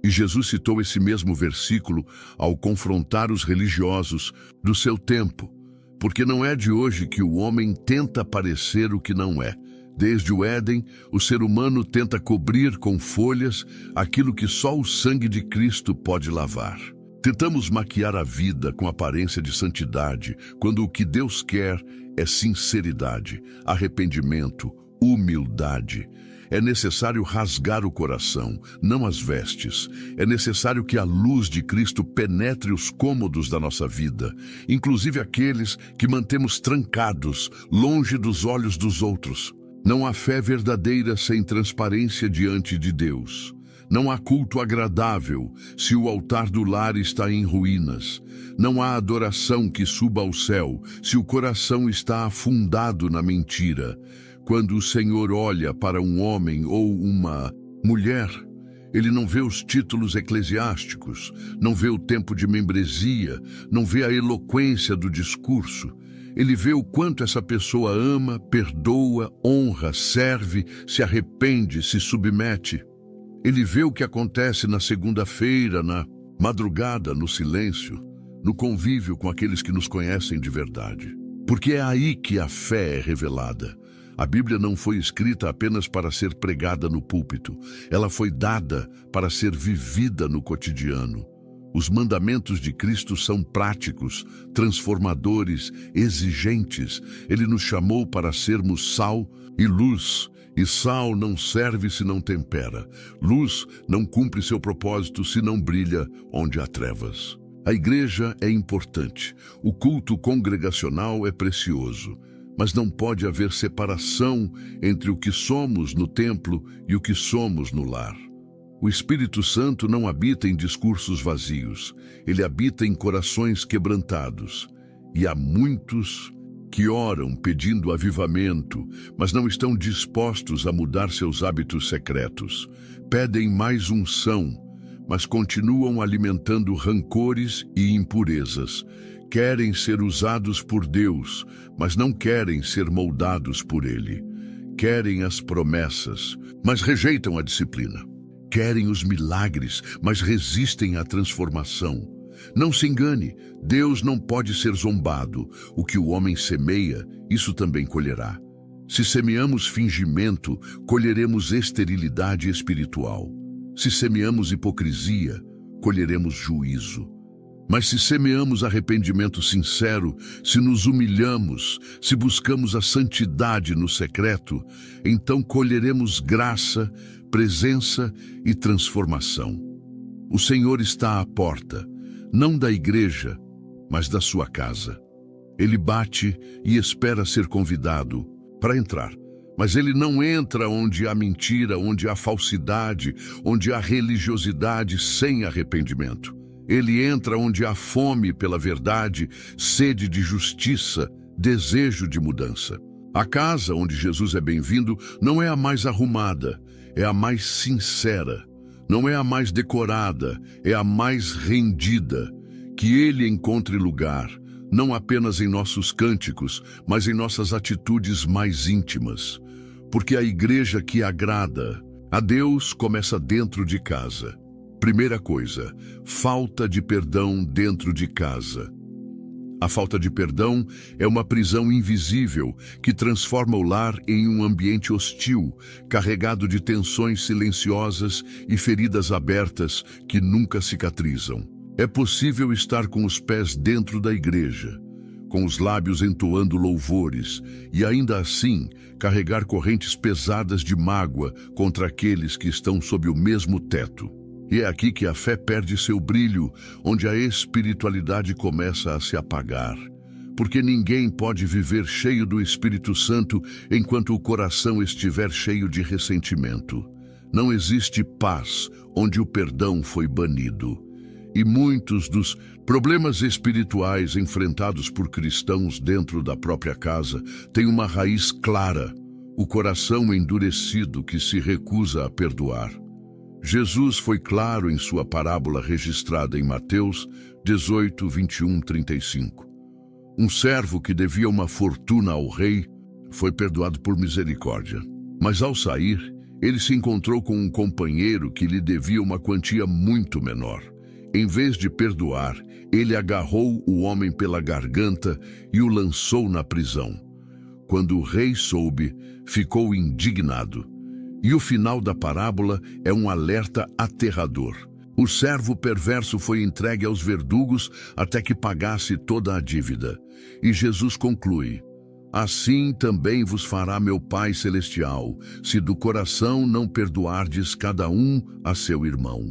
E Jesus citou esse mesmo versículo ao confrontar os religiosos do seu tempo, porque não é de hoje que o homem tenta parecer o que não é. Desde o Éden, o ser humano tenta cobrir com folhas aquilo que só o sangue de Cristo pode lavar. Tentamos maquiar a vida com aparência de santidade, quando o que Deus quer é sinceridade, arrependimento, humildade. É necessário rasgar o coração, não as vestes. É necessário que a luz de Cristo penetre os cômodos da nossa vida, inclusive aqueles que mantemos trancados, longe dos olhos dos outros. Não há fé verdadeira sem transparência diante de Deus. Não há culto agradável se o altar do lar está em ruínas. Não há adoração que suba ao céu se o coração está afundado na mentira. Quando o Senhor olha para um homem ou uma mulher, Ele não vê os títulos eclesiásticos, não vê o tempo de membresia, não vê a eloquência do discurso. Ele vê o quanto essa pessoa ama, perdoa, honra, serve, se arrepende, se submete. Ele vê o que acontece na segunda-feira, na madrugada, no silêncio, no convívio com aqueles que nos conhecem de verdade. Porque é aí que a fé é revelada. A Bíblia não foi escrita apenas para ser pregada no púlpito. Ela foi dada para ser vivida no cotidiano. Os mandamentos de Cristo são práticos, transformadores, exigentes. Ele nos chamou para sermos sal e luz. E sal não serve se não tempera. Luz não cumpre seu propósito se não brilha onde há trevas. A igreja é importante. O culto congregacional é precioso. Mas não pode haver separação entre o que somos no templo e o que somos no lar. O Espírito Santo não habita em discursos vazios. Ele habita em corações quebrantados. E há muitos que oram pedindo avivamento, mas não estão dispostos a mudar seus hábitos secretos. Pedem mais unção, mas continuam alimentando rancores e impurezas. Querem ser usados por Deus, mas não querem ser moldados por Ele. Querem as promessas, mas rejeitam a disciplina. Querem os milagres, mas resistem à transformação. Não se engane, Deus não pode ser zombado. O que o homem semeia, isso também colherá. Se semeamos fingimento, colheremos esterilidade espiritual. Se semeamos hipocrisia, colheremos juízo. Mas se semeamos arrependimento sincero, se nos humilhamos, se buscamos a santidade no secreto, então colheremos graça, presença e transformação. O Senhor está à porta, não da igreja, mas da sua casa. Ele bate e espera ser convidado para entrar. Mas ele não entra onde há mentira, onde há falsidade, onde há religiosidade sem arrependimento. Ele entra onde há fome pela verdade, sede de justiça, desejo de mudança. A casa onde Jesus é bem-vindo não é a mais arrumada, é a mais sincera. Não é a mais decorada, é a mais rendida. Que ele encontre lugar, não apenas em nossos cânticos, mas em nossas atitudes mais íntimas. Porque a igreja que agrada a Deus começa dentro de casa. Primeira coisa, falta de perdão dentro de casa. A falta de perdão é uma prisão invisível que transforma o lar em um ambiente hostil, carregado de tensões silenciosas e feridas abertas que nunca cicatrizam. É possível estar com os pés dentro da igreja, com os lábios entoando louvores, e ainda assim carregar correntes pesadas de mágoa contra aqueles que estão sob o mesmo teto. E é aqui que a fé perde seu brilho, onde a espiritualidade começa a se apagar. Porque ninguém pode viver cheio do Espírito Santo enquanto o coração estiver cheio de ressentimento. Não existe paz onde o perdão foi banido. E muitos dos problemas espirituais enfrentados por cristãos dentro da própria casa têm uma raiz clara: o coração endurecido que se recusa a perdoar. Jesus foi claro em sua parábola registrada em Mateus 18, 21, 35. Um servo que devia uma fortuna ao rei foi perdoado por misericórdia. Mas ao sair, ele se encontrou com um companheiro que lhe devia uma quantia muito menor. Em vez de perdoar, ele agarrou o homem pela garganta e o lançou na prisão. Quando o rei soube, ficou indignado. E o final da parábola é um alerta aterrador. O servo perverso foi entregue aos verdugos até que pagasse toda a dívida. E Jesus conclui: assim também vos fará meu Pai Celestial, se do coração não perdoardes cada um a seu irmão.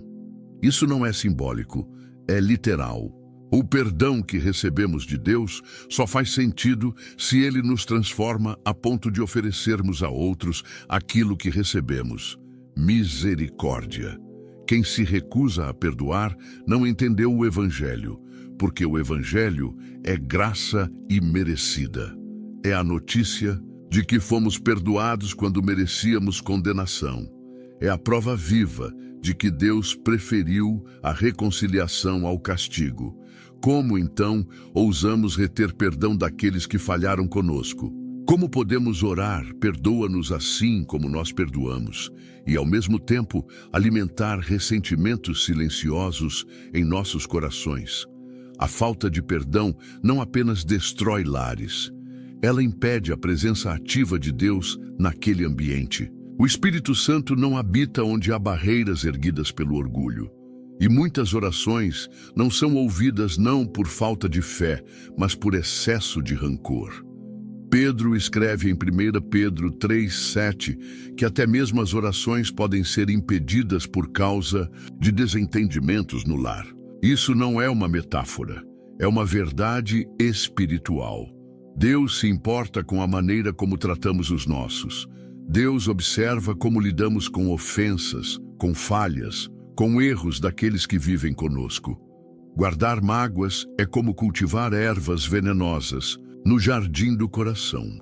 Isso não é simbólico, é literal. O perdão que recebemos de Deus só faz sentido se Ele nos transforma a ponto de oferecermos a outros aquilo que recebemos: misericórdia. Quem se recusa a perdoar não entendeu o Evangelho, porque o Evangelho é graça imerecida. É a notícia de que fomos perdoados quando merecíamos condenação. É a prova viva de que Deus preferiu a reconciliação ao castigo. Como, então, ousamos reter perdão daqueles que falharam conosco? Como podemos orar, perdoa-nos assim como nós perdoamos, e, ao mesmo tempo, alimentar ressentimentos silenciosos em nossos corações? A falta de perdão não apenas destrói lares, ela impede a presença ativa de Deus naquele ambiente. O Espírito Santo não habita onde há barreiras erguidas pelo orgulho. E muitas orações não são ouvidas não por falta de fé, mas por excesso de rancor. Pedro escreve em 1 Pedro 3,7 que até mesmo as orações podem ser impedidas por causa de desentendimentos no lar. Isso não é uma metáfora, é uma verdade espiritual. Deus se importa com a maneira como tratamos os nossos. Deus observa como lidamos com ofensas, com falhas, com erros daqueles que vivem conosco. Guardar mágoas é como cultivar ervas venenosas no jardim do coração.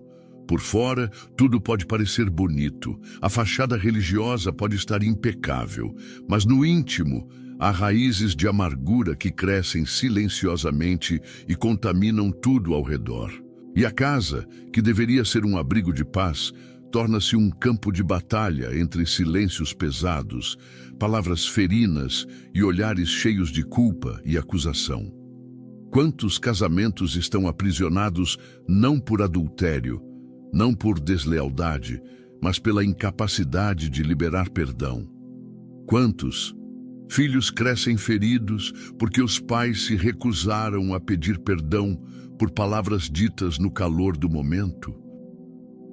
Por fora, tudo pode parecer bonito, a fachada religiosa pode estar impecável, mas no íntimo, há raízes de amargura que crescem silenciosamente e contaminam tudo ao redor. E a casa, que deveria ser um abrigo de paz, torna-se um campo de batalha entre silêncios pesados, palavras ferinas e olhares cheios de culpa e acusação. Quantos casamentos estão aprisionados não por adultério, não por deslealdade, mas pela incapacidade de liberar perdão? Quantos filhos crescem feridos porque os pais se recusaram a pedir perdão por palavras ditas no calor do momento?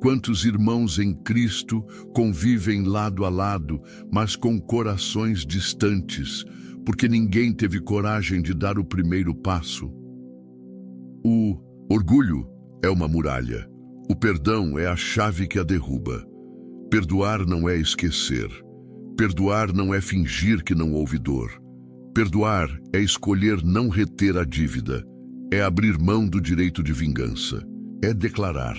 Quantos irmãos em Cristo convivem lado a lado, mas com corações distantes, porque ninguém teve coragem de dar o primeiro passo? O orgulho é uma muralha. O perdão é a chave que a derruba. Perdoar não é esquecer. Perdoar não é fingir que não houve dor. Perdoar é escolher não reter a dívida. É abrir mão do direito de vingança. É declarar: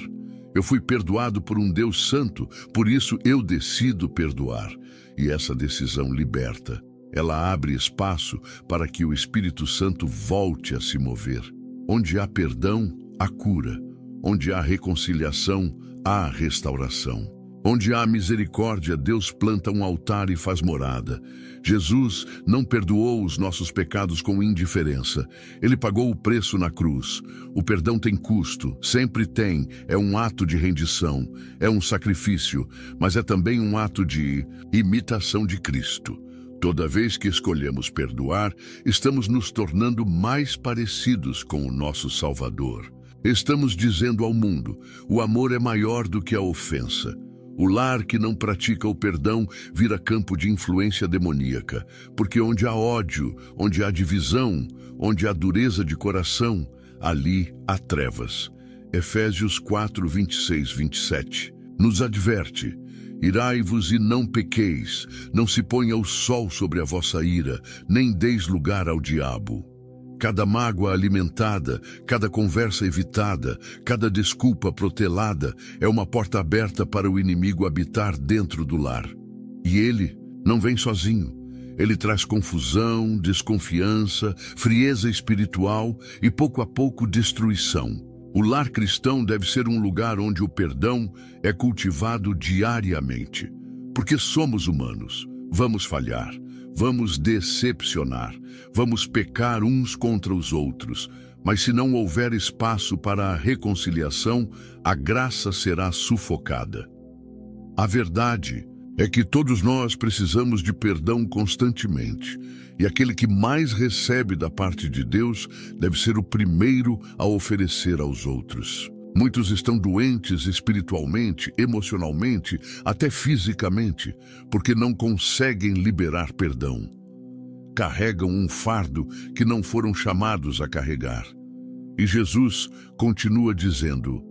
eu fui perdoado por um Deus santo, por isso eu decido perdoar. E essa decisão liberta. Ela abre espaço para que o Espírito Santo volte a se mover. Onde há perdão, há cura. Onde há reconciliação, há restauração. Onde há misericórdia, Deus planta um altar e faz morada. Jesus não perdoou os nossos pecados com indiferença. Ele pagou o preço na cruz. O perdão tem custo, sempre tem. É um ato de rendição, é um sacrifício, mas é também um ato de imitação de Cristo. Toda vez que escolhemos perdoar, estamos nos tornando mais parecidos com o nosso Salvador. Estamos dizendo ao mundo: o amor é maior do que a ofensa. O lar que não pratica o perdão vira campo de influência demoníaca, porque onde há ódio, onde há divisão, onde há dureza de coração, ali há trevas. Efésios 4, 26, 27 nos adverte: irai-vos e não pequeis, não se ponha o sol sobre a vossa ira, nem deis lugar ao diabo. Cada mágoa alimentada, cada conversa evitada, cada desculpa protelada é uma porta aberta para o inimigo habitar dentro do lar. E ele não vem sozinho. Ele traz confusão, desconfiança, frieza espiritual e, pouco a pouco, destruição. O lar cristão deve ser um lugar onde o perdão é cultivado diariamente. Porque somos humanos, vamos falhar. Vamos decepcionar, vamos pecar uns contra os outros, mas se não houver espaço para a reconciliação, a graça será sufocada. A verdade é que todos nós precisamos de perdão constantemente, e aquele que mais recebe da parte de Deus deve ser o primeiro a oferecer aos outros. Muitos estão doentes espiritualmente, emocionalmente, até fisicamente, porque não conseguem liberar perdão. Carregam um fardo que não foram chamados a carregar. E Jesus continua dizendo: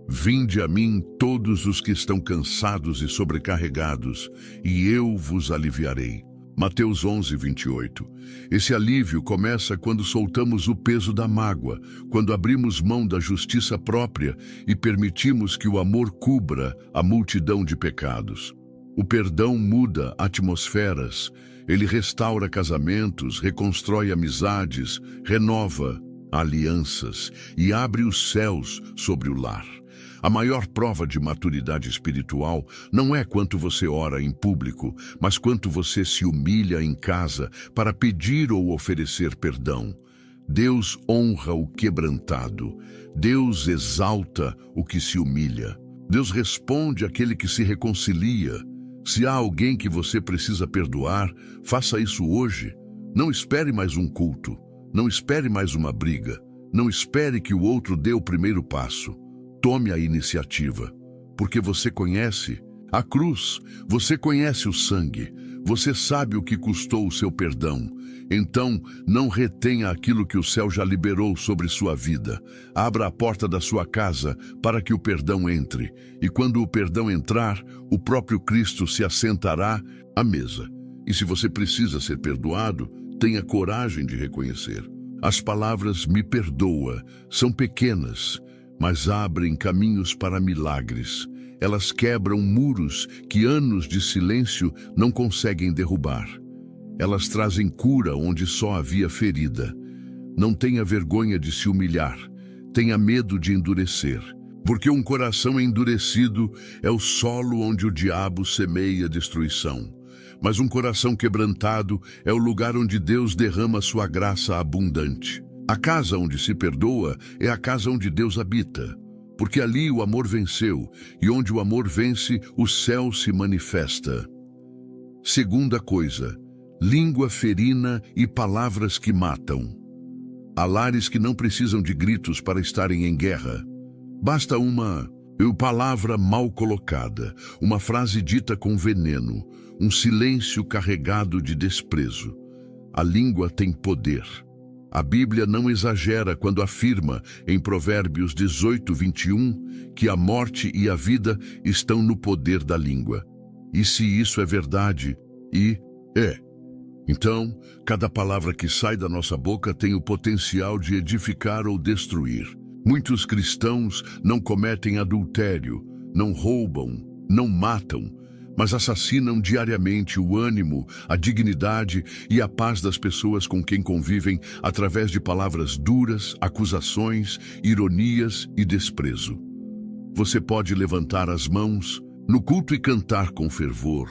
vinde a mim todos os que estão cansados e sobrecarregados, e eu vos aliviarei. Mateus 11, 28. Esse alívio começa quando soltamos o peso da mágoa, quando abrimos mão da justiça própria e permitimos que o amor cubra a multidão de pecados. O perdão muda atmosferas, ele restaura casamentos, reconstrói amizades, renova alianças e abre os céus sobre o lar. A maior prova de maturidade espiritual não é quanto você ora em público, mas quanto você se humilha em casa para pedir ou oferecer perdão. Deus honra o quebrantado. Deus exalta o que se humilha. Deus responde àquele que se reconcilia. Se há alguém que você precisa perdoar, faça isso hoje. Não espere mais um culto. Não espere mais uma briga. Não espere que o outro dê o primeiro passo. Tome a iniciativa, porque você conhece a cruz, você conhece o sangue, você sabe o que custou o seu perdão. Então, não retenha aquilo que o céu já liberou sobre sua vida. Abra a porta da sua casa para que o perdão entre. E quando o perdão entrar, o próprio Cristo se assentará à mesa. E se você precisa ser perdoado, tenha coragem de reconhecer. As palavras "me perdoa" são pequenas, mas abrem caminhos para milagres. Elas quebram muros que anos de silêncio não conseguem derrubar. Elas trazem cura onde só havia ferida. Não tenha vergonha de se humilhar. Tenha medo de endurecer. Porque um coração endurecido é o solo onde o diabo semeia destruição. Mas um coração quebrantado é o lugar onde Deus derrama sua graça abundante. A casa onde se perdoa é a casa onde Deus habita. Porque ali o amor venceu, e onde o amor vence, o céu se manifesta. Segunda coisa, língua ferina e palavras que matam. Há lares que não precisam de gritos para estarem em guerra. Basta uma palavra mal colocada, uma frase dita com veneno, um silêncio carregado de desprezo. A língua tem poder. A Bíblia não exagera quando afirma, em Provérbios 18:21, que a morte e a vida estão no poder da língua. E se isso é verdade, então, cada palavra que sai da nossa boca tem o potencial de edificar ou destruir. Muitos cristãos não cometem adultério, não roubam, não matam, mas assassinam diariamente o ânimo, a dignidade e a paz das pessoas com quem convivem através de palavras duras, acusações, ironias e desprezo. Você pode levantar as mãos no culto e cantar com fervor,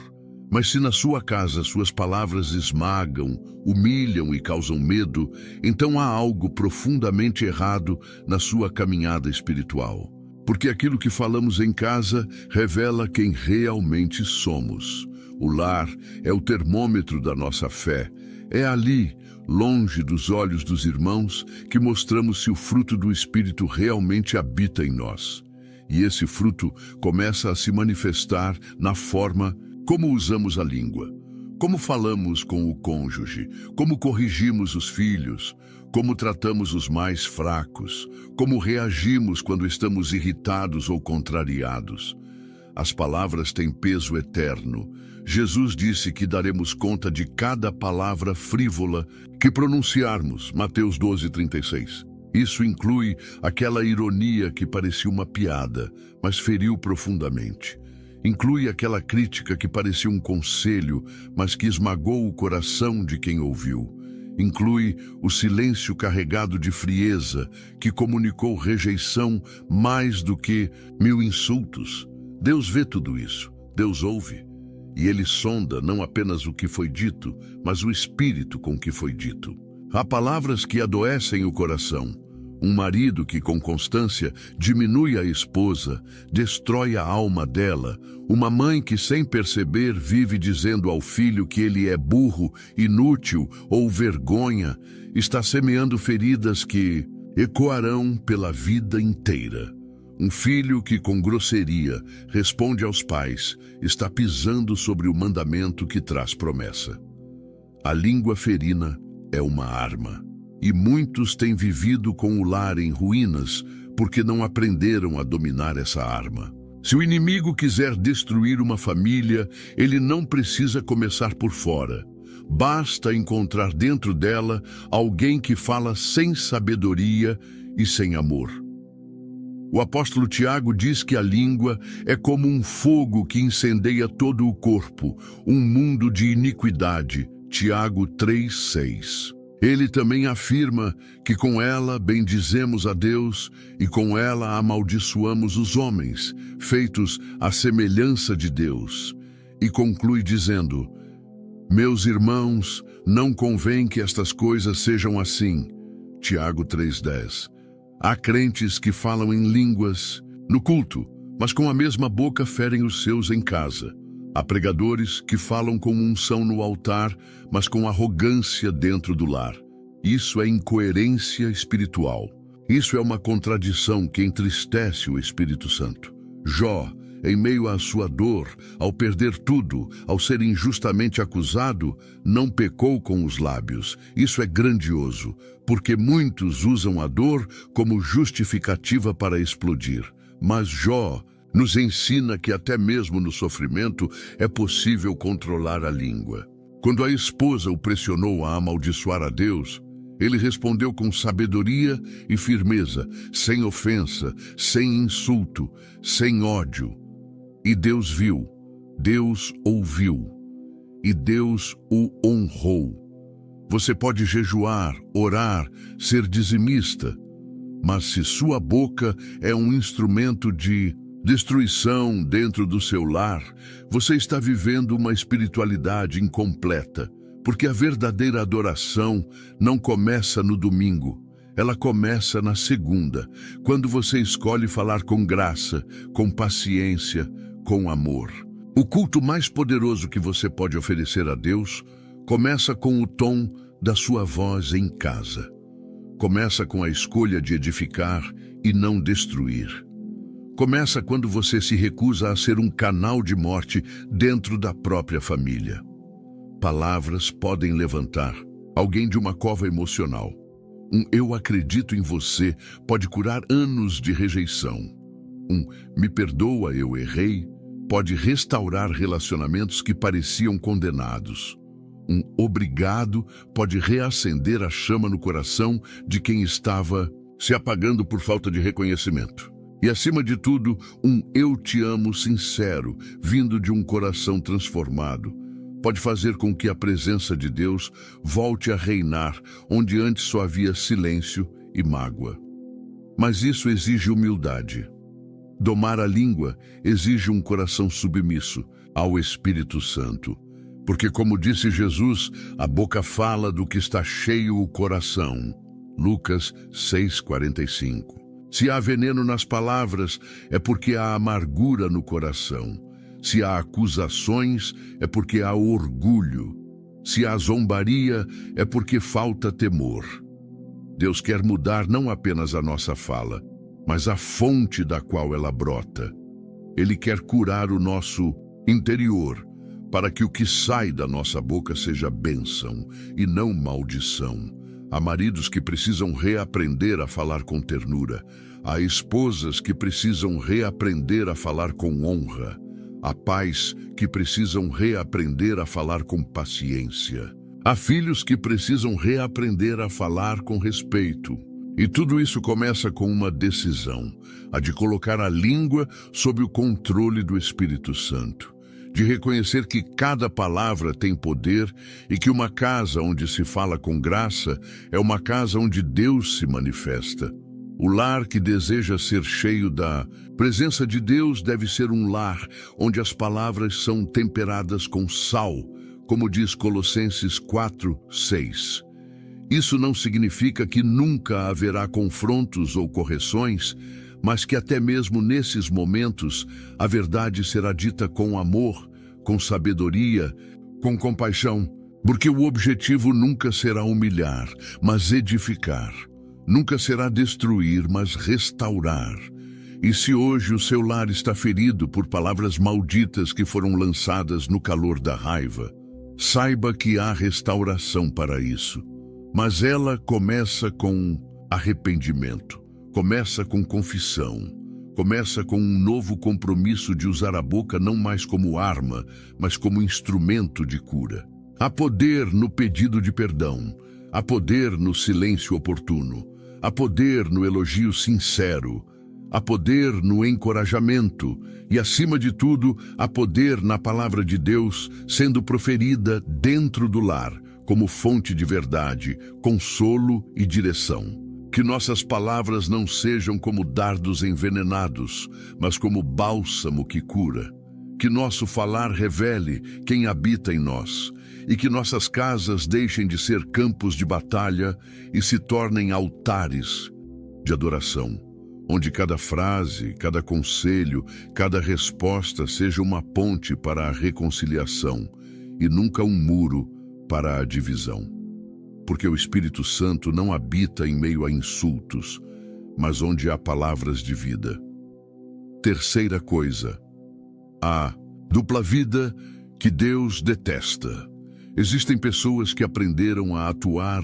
mas se na sua casa suas palavras esmagam, humilham e causam medo, então há algo profundamente errado na sua caminhada espiritual. Porque aquilo que falamos em casa revela quem realmente somos. O lar é o termômetro da nossa fé. É ali, longe dos olhos dos irmãos, que mostramos se o fruto do Espírito realmente habita em nós. E esse fruto começa a se manifestar na forma como usamos a língua, como falamos com o cônjuge, como corrigimos os filhos, como tratamos os mais fracos, como reagimos quando estamos irritados ou contrariados. As palavras têm peso eterno. Jesus disse que daremos conta de cada palavra frívola que pronunciarmos, Mateus 12:36. Isso inclui aquela ironia que parecia uma piada, mas feriu profundamente. Inclui aquela crítica que parecia um conselho, mas que esmagou o coração de quem ouviu. Inclui o silêncio carregado de frieza, que comunicou rejeição mais do que 1000 insultos. Deus vê tudo isso, Deus ouve. E Ele sonda não apenas o que foi dito, mas o espírito com que foi dito. Há palavras que adoecem o coração. Um marido que com constância diminui a esposa, destrói a alma dela. Uma mãe que sem perceber vive dizendo ao filho que ele é burro, inútil ou vergonha, está semeando feridas que ecoarão pela vida inteira. Um filho que com grosseria responde aos pais, está pisando sobre o mandamento que traz promessa. A língua ferina é uma arma. E muitos têm vivido com o lar em ruínas porque não aprenderam a dominar essa arma. Se o inimigo quiser destruir uma família, ele não precisa começar por fora. Basta encontrar dentro dela alguém que fala sem sabedoria e sem amor. O apóstolo Tiago diz que a língua é como um fogo que incendeia todo o corpo, um mundo de iniquidade. Tiago 3:6. Ele também afirma que com ela bendizemos a Deus e com ela amaldiçoamos os homens, feitos à semelhança de Deus. E conclui dizendo: meus irmãos, não convém que estas coisas sejam assim. Tiago 3:10. Há crentes que falam em línguas no culto, mas com a mesma boca ferem os seus em casa. Há pregadores que falam com unção no altar, mas com arrogância dentro do lar. Isso é incoerência espiritual. Isso é uma contradição que entristece o Espírito Santo. Jó, em meio à sua dor, ao perder tudo, ao ser injustamente acusado, não pecou com os lábios. Isso é grandioso, porque muitos usam a dor como justificativa para explodir. Mas Jó nos ensina que até mesmo no sofrimento é possível controlar a língua. Quando a esposa o pressionou a amaldiçoar a Deus, ele respondeu com sabedoria e firmeza, sem ofensa, sem insulto, sem ódio. E Deus viu, Deus ouviu, e Deus o honrou. Você pode jejuar, orar, ser dizimista, mas se sua boca é um instrumento de destruição dentro do seu lar, você está vivendo uma espiritualidade incompleta, porque a verdadeira adoração não começa no domingo, ela começa na segunda, quando você escolhe falar com graça, com paciência, com amor. O culto mais poderoso que você pode oferecer a Deus começa com o tom da sua voz em casa. Começa com a escolha de edificar e não destruir. Começa quando você se recusa a ser um canal de morte dentro da própria família. Palavras podem levantar alguém de uma cova emocional. Um "eu acredito em você" pode curar anos de rejeição. Um "me perdoa, eu errei" pode restaurar relacionamentos que pareciam condenados. Um "obrigado" pode reacender a chama no coração de quem estava se apagando por falta de reconhecimento. E, acima de tudo, um "eu te amo" sincero, vindo de um coração transformado, pode fazer com que a presença de Deus volte a reinar onde antes só havia silêncio e mágoa. Mas isso exige humildade. Domar a língua exige um coração submisso ao Espírito Santo. Porque, como disse Jesus, a boca fala do que está cheio o coração. Lucas 6,45. Se há veneno nas palavras, é porque há amargura no coração. Se há acusações, é porque há orgulho. Se há zombaria, é porque falta temor. Deus quer mudar não apenas a nossa fala, mas a fonte da qual ela brota. Ele quer curar o nosso interior, para que o que sai da nossa boca seja bênção e não maldição. Há maridos que precisam reaprender a falar com ternura. Há esposas que precisam reaprender a falar com honra. Há pais que precisam reaprender a falar com paciência. Há filhos que precisam reaprender a falar com respeito. E tudo isso começa com uma decisão, a de colocar a língua sob o controle do Espírito Santo, de reconhecer que cada palavra tem poder e que uma casa onde se fala com graça é uma casa onde Deus se manifesta. O lar que deseja ser cheio da presença de Deus deve ser um lar onde as palavras são temperadas com sal, como diz Colossenses 4:6. Isso não significa que nunca haverá confrontos ou correções, mas que até mesmo nesses momentos a verdade será dita com amor, com sabedoria, com compaixão, porque o objetivo nunca será humilhar, mas edificar. Nunca será destruir, mas restaurar. E se hoje o seu lar está ferido por palavras malditas que foram lançadas no calor da raiva, saiba que há restauração para isso. Mas ela começa com arrependimento, começa com confissão, começa com um novo compromisso de usar a boca não mais como arma, mas como instrumento de cura. Há poder no pedido de perdão, há poder no silêncio oportuno, há poder no elogio sincero, há poder no encorajamento e, acima de tudo, há poder na palavra de Deus sendo proferida dentro do lar, como fonte de verdade, consolo e direção. Que nossas palavras não sejam como dardos envenenados, mas como bálsamo que cura. Que nosso falar revele quem habita em nós, e que nossas casas deixem de ser campos de batalha e se tornem altares de adoração. onde cada frase, cada conselho, cada resposta seja uma ponte para a reconciliação e nunca um muro para a divisão. Porque o Espírito Santo não habita em meio a insultos, mas onde há palavras de vida. Terceira coisa, a dupla vida que Deus detesta. Existem pessoas que aprenderam a atuar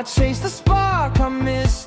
I chase the spark I miss